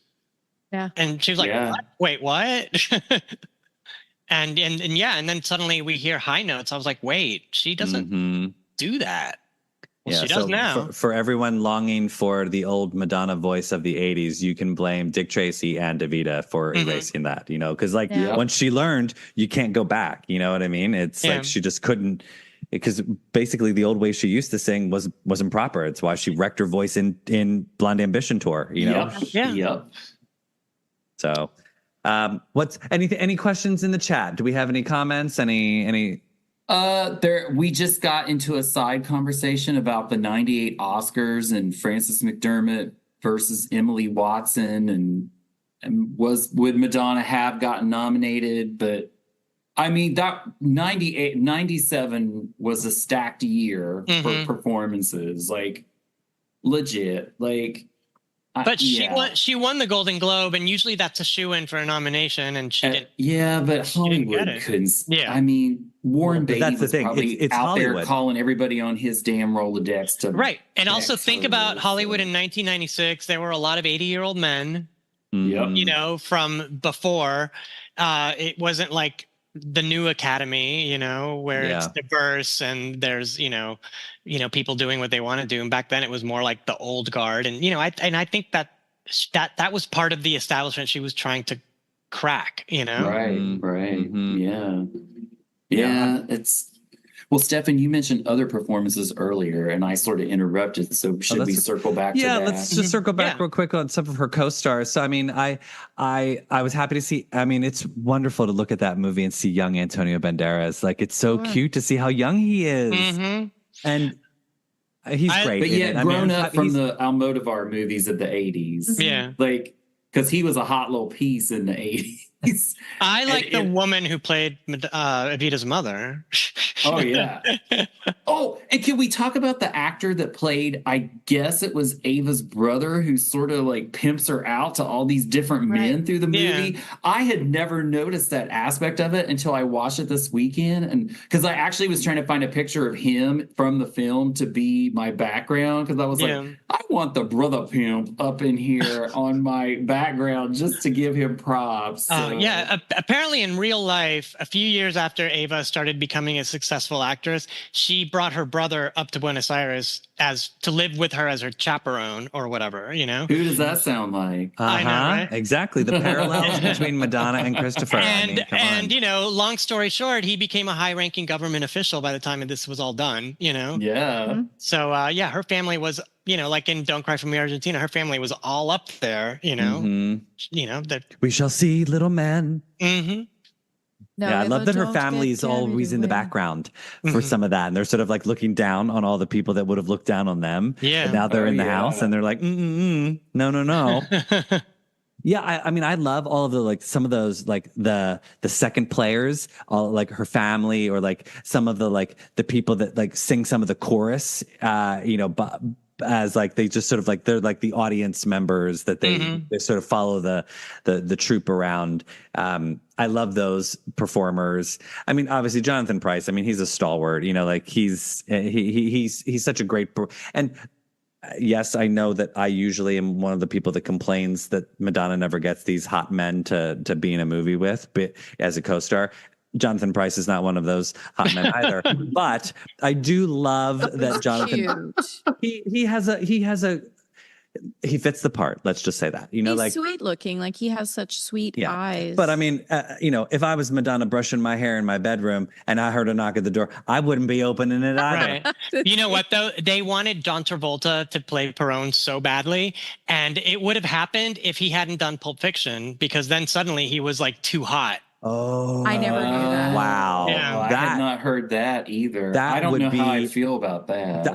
Yeah, and she was like, "What? Wait, what?" and then suddenly we hear high notes. I was like, "Wait, she doesn't do that." Well, she does now. For everyone longing for the old Madonna voice of the 80s, you can blame Dick Tracy and Evita for erasing that, because once she learned, you can't go back. You know what I mean? It's like she just couldn't, because basically the old way she used to sing wasn't proper. It's why she wrecked her voice in Blonde Ambition tour, Yep. So what's any questions in the chat? Do we have any comments? Any we just got into a side conversation about the 98 Oscars and Frances McDermott versus Emily Watson and would Madonna have gotten nominated? But I mean, that 97 was a stacked year for performances, like legit, like. But she won the Golden Globe, and usually that's a shoe-in for a nomination, and she didn't. Yeah, but Hollywood couldn't. Yeah, I mean, Warren Beatty was probably it's out Hollywood. There calling everybody on his damn Rolodex to right. And also think about Hollywood in 1996. There were a lot of 80-year-old men, from before. It wasn't like the new Academy, where it's diverse and there's, people doing what they want to do. And back then it was more like the old guard. And, I think that was part of the establishment she was trying to crack, Right. Mm-hmm. Yeah. Well, Stefan, you mentioned other performances earlier, and I sort of interrupted. So should we circle back to that? Yeah, let's just circle back real quick on some of her co-stars. So, I mean, I was happy to see. I mean, it's wonderful to look at that movie and see young Antonio Banderas. Like, it's so cute to see how young he is, and he's great. But yet, grown up from the Almodovar movies of the '80s. Yeah, like. because he was a hot little piece in the 80s. I like the woman who played Evita's mother. Oh, yeah. Oh, and can we talk about the actor that played, I guess it was Ava's brother, who sort of like pimps her out to all these different men through the movie? Yeah. I had never noticed that aspect of it until I watched it this weekend. And because I actually was trying to find a picture of him from the film to be my background, because I was like, I want the brother pimp up in here on my background just to give him props. So. Apparently in real life, a few years after Ava started becoming a successful actress, she brought her brother up to Buenos Aires to live with her as her chaperone or whatever, you know? Who does that sound like? I know, right? Exactly. The parallels between Madonna and Christopher. And you know, long story short, he became a high-ranking government official by the time this was all done, you know? Yeah. Mm-hmm. So, her family was, you know, like in Don't Cry for Me, Argentina, her family was all up there, you know? Mm-hmm. You know, that we shall see, little man. Mm-hmm. No, I love that her family is always in the background for some of that. And they're sort of like looking down on all the people that would have looked down on them. Yeah. And now they're in the house and they're like, no. Yeah, I mean, I love all of the, like, some of those, like, the second players, all, like, her family, or, like, some of the, like, the people that, like, sing some of the chorus, you know, as, like, they just sort of, like, they're, like, the audience members that they sort of follow the troupe around. I love those performers. I mean, obviously, Jonathan Pryce, I mean, he's a stalwart, you know, like, he's such a great, and yes, I know that I usually am one of the people that complains that Madonna never gets these hot men to be in a movie with, but as a co-star. Jonathan Pryce is not one of those hot men either. But I do love that Jonathan. He fits the part. Let's just say that, you know, he's like sweet looking, like he has such sweet eyes. But I mean, you know, if I was Madonna brushing my hair in my bedroom and I heard a knock at the door, I wouldn't be opening it either. Right. You know what though? They wanted John Travolta to play Peron so badly, and it would have happened if he hadn't done Pulp Fiction, because then suddenly he was like too hot. Oh, I never knew that. Wow. Yeah, I had not heard that either. I don't know how I feel about that.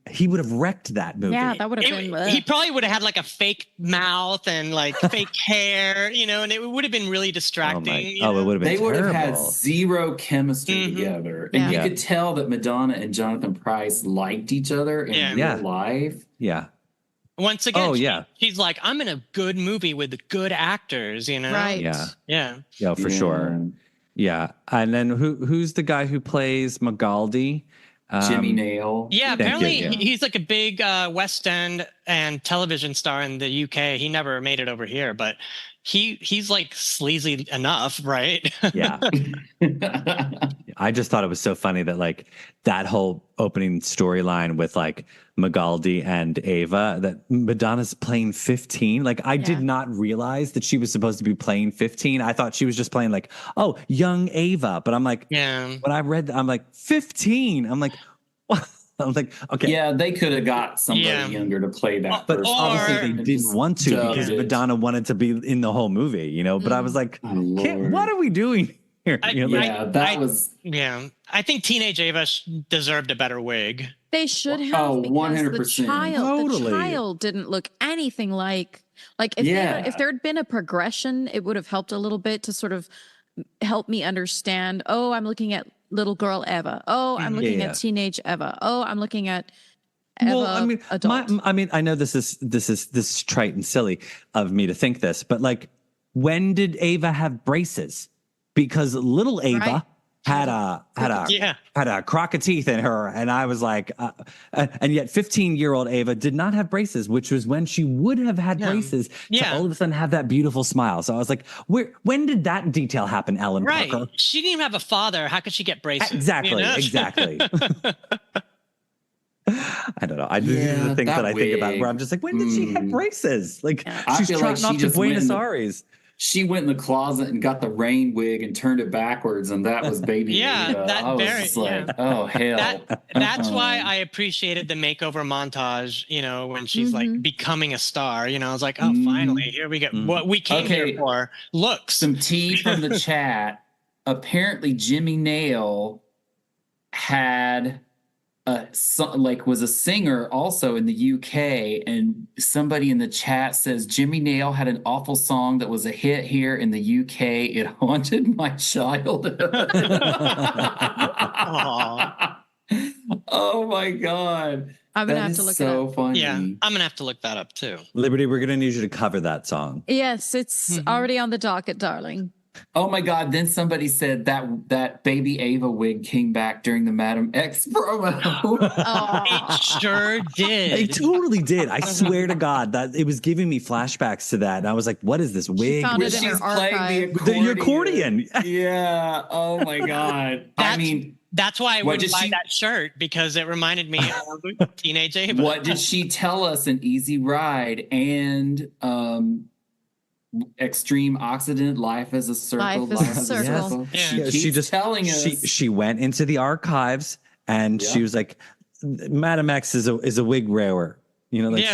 He would have wrecked that movie. Yeah, that would have been. He probably would have had like a fake mouth and like fake hair, you know, and it would have been really distracting. It would have been. They would have had zero chemistry together, and you could tell that Madonna and Jonathan Pryce liked each other in real life. Yeah. Once again, she's like, I'm in a good movie with the good actors, you know? Right. Yeah, for sure. Yeah. And then who's the guy who plays Magaldi? Jimmy Nail. Yeah, apparently he's like a big West End and television star in the UK. He never made it over here, but he's like sleazy enough, right? Yeah. I just thought it was so funny that like that whole opening storyline with like Magaldi and Ava, that Madonna's playing 15. Like I did not realize that she was supposed to be playing 15. I thought she was just playing like, oh, young Ava. But I'm like, when I read that, I'm like 15. I'm like, what? I'm like, okay. Yeah, they could have got somebody younger to play that. But obviously they didn't want to because Madonna wanted to be in the whole movie, you know? But I was like, what are we doing here? You know, I think teenage Ava deserved a better wig. They should have. Oh, 100%. The child didn't look anything like if there had been a progression, it would have helped a little bit to sort of help me understand, oh, I'm looking at little girl Eva. Oh, I'm looking at teenage Eva. Oh, I'm looking at Eva adult. I know this is trite and silly of me to think this, but like, when did Ava have braces? Because little Ava had a crock of teeth in her, and I was like, and yet 15-year-old Ava did not have braces, which was when she would have had braces to all of a sudden have that beautiful smile. So I was like, when did that detail happen, Ellen Parker? She didn't even have a father. How could she get braces? Exactly. I don't know. These are the things that I think about where I'm just like, when did she have braces? Like she's trotting off to Buenos Aires. She went in the closet and got the rain wig and turned it backwards, and that was baby. Oh hell! That's why I appreciated the makeover montage. You know, when she's like becoming a star. You know, I was like, oh, finally, here we go. What we came here for. Looks. Some tea from the chat. Apparently, Jimmy Nail had was a singer also in the UK, and somebody in the chat says Jimmy Nail had an awful song that was a hit here in the UK. It haunted my childhood. Oh my God. I'm gonna have to look so it up. Funny. Yeah, I'm gonna have to look that up too. Liberty, we're gonna need you to cover that song. Yes, it's already on the docket, darling. Oh my God. Then somebody said that baby Ava wig came back during the Madam X promo. It sure did. It totally did. I swear to God that it was giving me flashbacks to that. And I was like, what is this wig? Found it in her She's playing archive. The accordion. Yeah. Oh my God. That's why I would buy that shirt, because it reminded me of teenage Ava. What did she tell us in Easy Ride and Extreme Occident, Life as a Circle? Life is a Circle. Yeah. She just telling us. She went into the archives and she was like, Madam X is a wig wearer. You know, like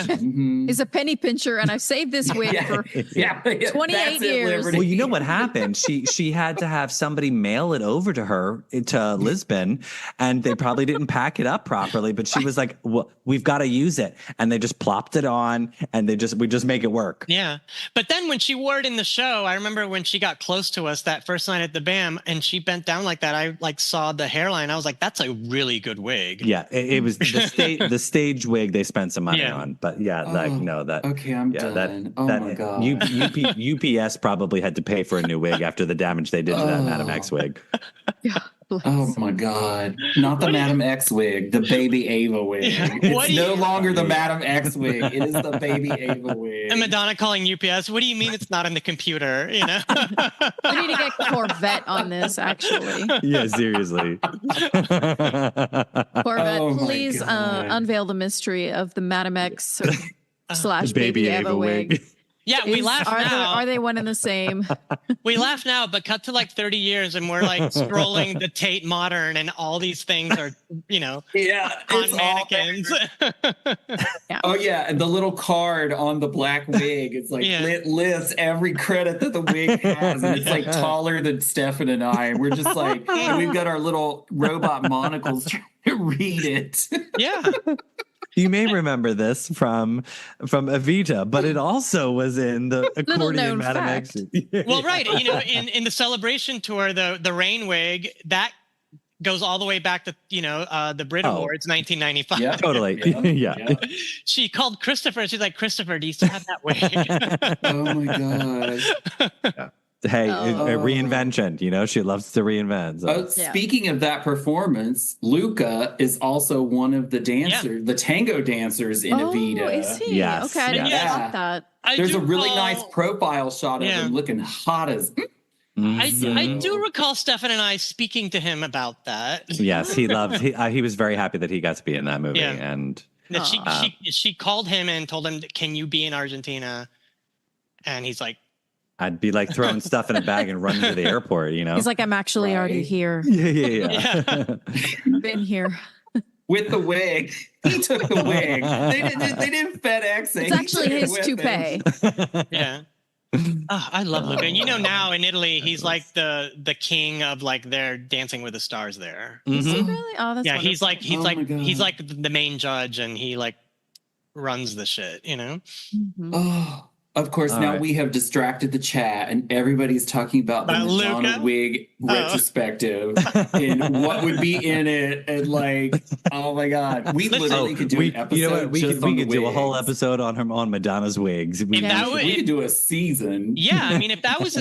is a penny pincher, and I've saved this wig for 28 years. Well, you know what happened? She had to have somebody mail it over to her to Lisbon, and they probably didn't pack it up properly. But she was like, "Well, we've got to use it," and they just plopped it on, and we just make it work. Yeah, but then when she wore it in the show, I remember when she got close to us that first night at the BAM, and she bent down like that. I saw the hairline. I was like, "That's a really good wig." Yeah, it was the stage wig they spent some money on, but okay, I'm done. My God. UPS probably had to pay for a new wig after the damage they did to that Madam X wig. Oh my God. Not the Madam X wig, the baby Ava wig. It's no longer the Madam X wig. It is the baby Ava wig. And Madonna calling UPS, what do you mean it's not in the computer? You know? We need to get Corvette on this, actually. Yeah, seriously. Corvette, please unveil the mystery of the Madam X / baby Ava wig. Yeah, we laugh now. Are they one and the same? We laugh now, but cut to like 30 years and we're like scrolling the Tate Modern and all these things are, on mannequins. Oh, yeah. And the little card on the black wig is like, it lists every credit that the wig has. And it's like taller than Stefan and I. And we're just like, and we've got our little robot monocles trying to read it. Yeah. You may remember this from Evita, but it also was in the accordion Madam X. Well, right. In the celebration tour, the rain wig, that goes all the way back to, the Brit Awards, 1995. Yeah, totally. Yeah. She called Christopher. She's like, Christopher, do you still have that wig? Oh, my God. Yeah. Hey, a reinvention, she loves to reinvent. So. Speaking of that performance, Luca is also one of the dancers, the tango dancers in Evita. Oh, is he? Yes. Okay, I didn't know that. There's a really nice profile shot of him looking hot as... I do recall Stefan and I speaking to him about that. Yes, he was very happy that he got to be in that movie. Yeah. And she called him and told him, can you be in Argentina? And he's like, I'd be like throwing stuff in a bag and running to the airport, He's like, I'm actually already here. Yeah. I've been here. With the wig. He took the wig. They didn't FedEx it. It's actually his toupee. Yeah. Oh, I love Luca. And now in Italy, he's like the king of like their Dancing with the Stars there. Is he really? Oh, that's wonderful. he's like the main judge, and he like runs the shit, Mm-hmm. Oh. Of course, now we have distracted the chat, and everybody's talking about the Madonna wig retrospective and what would be in it, and like, oh my God, we literally could do an episode. You know what? We could do a whole episode on Madonna's wigs. We could do a season. Yeah, I mean, if that was a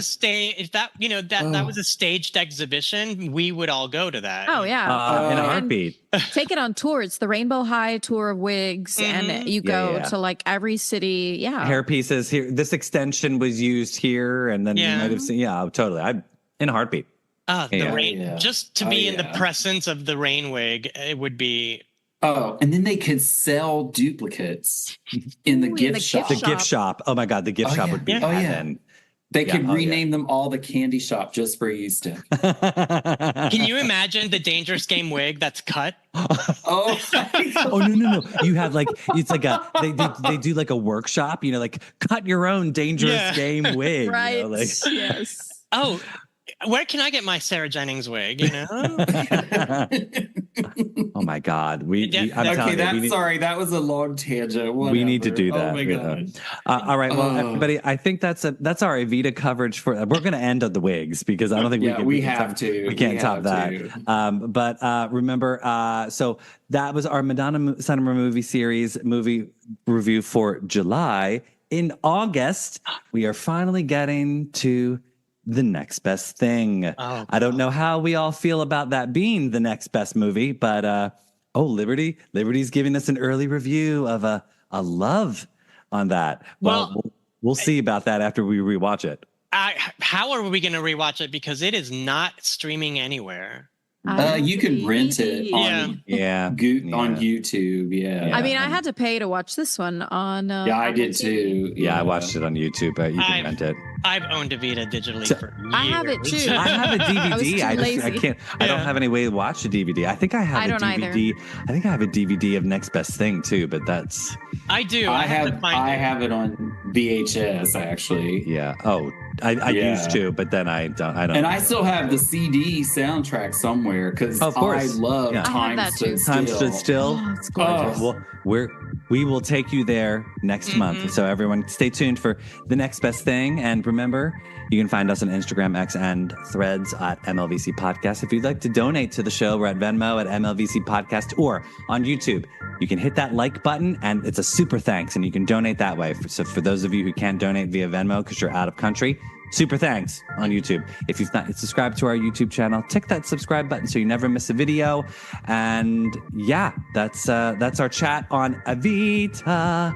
that was a staged exhibition, we would all go to that. Oh yeah, in a heartbeat. Take it on tour. It's the Rainbow High tour of wigs, and you go to like every city. Yeah, hair pieces here. This extension was used here, and then you might have seen. Yeah, totally. I'm in a heartbeat. The rain, just to be in the presence of the rain wig, it would be. Oh, and then they could sell duplicates in the gift shop. The gift shop. Oh my God, the gift shop would be. Oh yeah. They could rename them all the Candy Shop just for you, Steph. Can you imagine the Dangerous Game wig that's cut? Oh no! You have like it's like they do like a workshop. Like cut your own Dangerous Game wig. Right. Yes. Oh, where can I get my Sarah Jennings wig? Oh my God. I'm Okay, telling you, sorry, that was a long tangent. Whatever. we need to do that. Oh my God. All right. Well, everybody, I think that's our Evita coverage for. We're going to end on the wigs because I don't think we can't top that. But remember, so that was our Madonna Summer Movie Series movie review for July. In August, we are finally getting to the next best thing. I don't know how we all feel about that being the next best movie, but Liberty's giving us an early review of a Love on that. Well, we'll see about that after we rewatch it. How are we going to rewatch it? Because it is not streaming anywhere. You can rent it on on YouTube. Yeah. I mean, I had to pay to watch this one on. I did too. Yeah, I watched it on YouTube, but you can rent it. I've owned Evita digitally for years. I have it too. I have a DVD. I can't. I don't have any way to watch a DVD. I think I have a DVD. Either. I think I have a DVD of Next Best Thing too, but that's. I do. I have it on VHS actually. Yeah. Oh, I used to, but then I don't. And I still have the CD soundtrack somewhere because I love Time Stood Still. Time Stood Still. Oh, it's gorgeous. Well, we will take you there next month. So everyone, stay tuned for the Next Best Thing. And remember, you can find us on Instagram, X, and Threads at MLVC Podcast. If you'd like to donate to the show, we're at Venmo at MLVC Podcast or on YouTube. You can hit that like button, and it's a super thanks, and you can donate that way. So for those of you who can't donate via Venmo because you're out of country, super thanks on YouTube. If you've not subscribed to our YouTube channel, tick that subscribe button so you never miss a video. And yeah, that's our chat on Evita.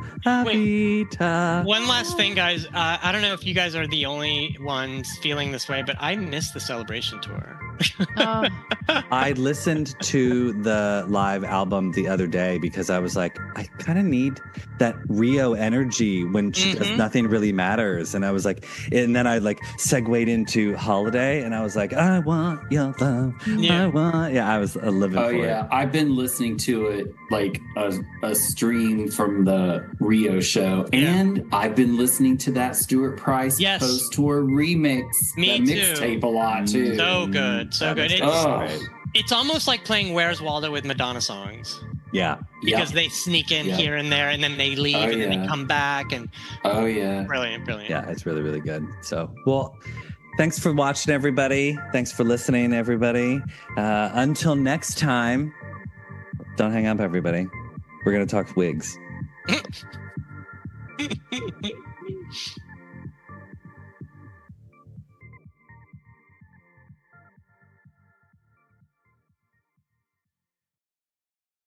One last thing, guys. I don't know if you guys are the only ones feeling this way, but I missed the Celebration tour. I listened to the live album the other day because I was like, I kind of need that Rio energy when she does Nothing Really Matters. And I was like, and then I like segued into Holiday and I was like, I want your love. I was living for it. I've been listening to it like a stream from the Rio show. And I've been listening to that Stuart Price post-tour remix. Me too. Mixtape a lot too. So good. So good. It's almost like playing Where's Waldo with Madonna songs. Yeah. Because they sneak in here and there and then they leave and then they come back. And brilliant. Yeah, it's really, really good. So, well, thanks for watching, everybody. Thanks for listening, everybody. Until next time, don't hang up, everybody. We're going to talk wigs.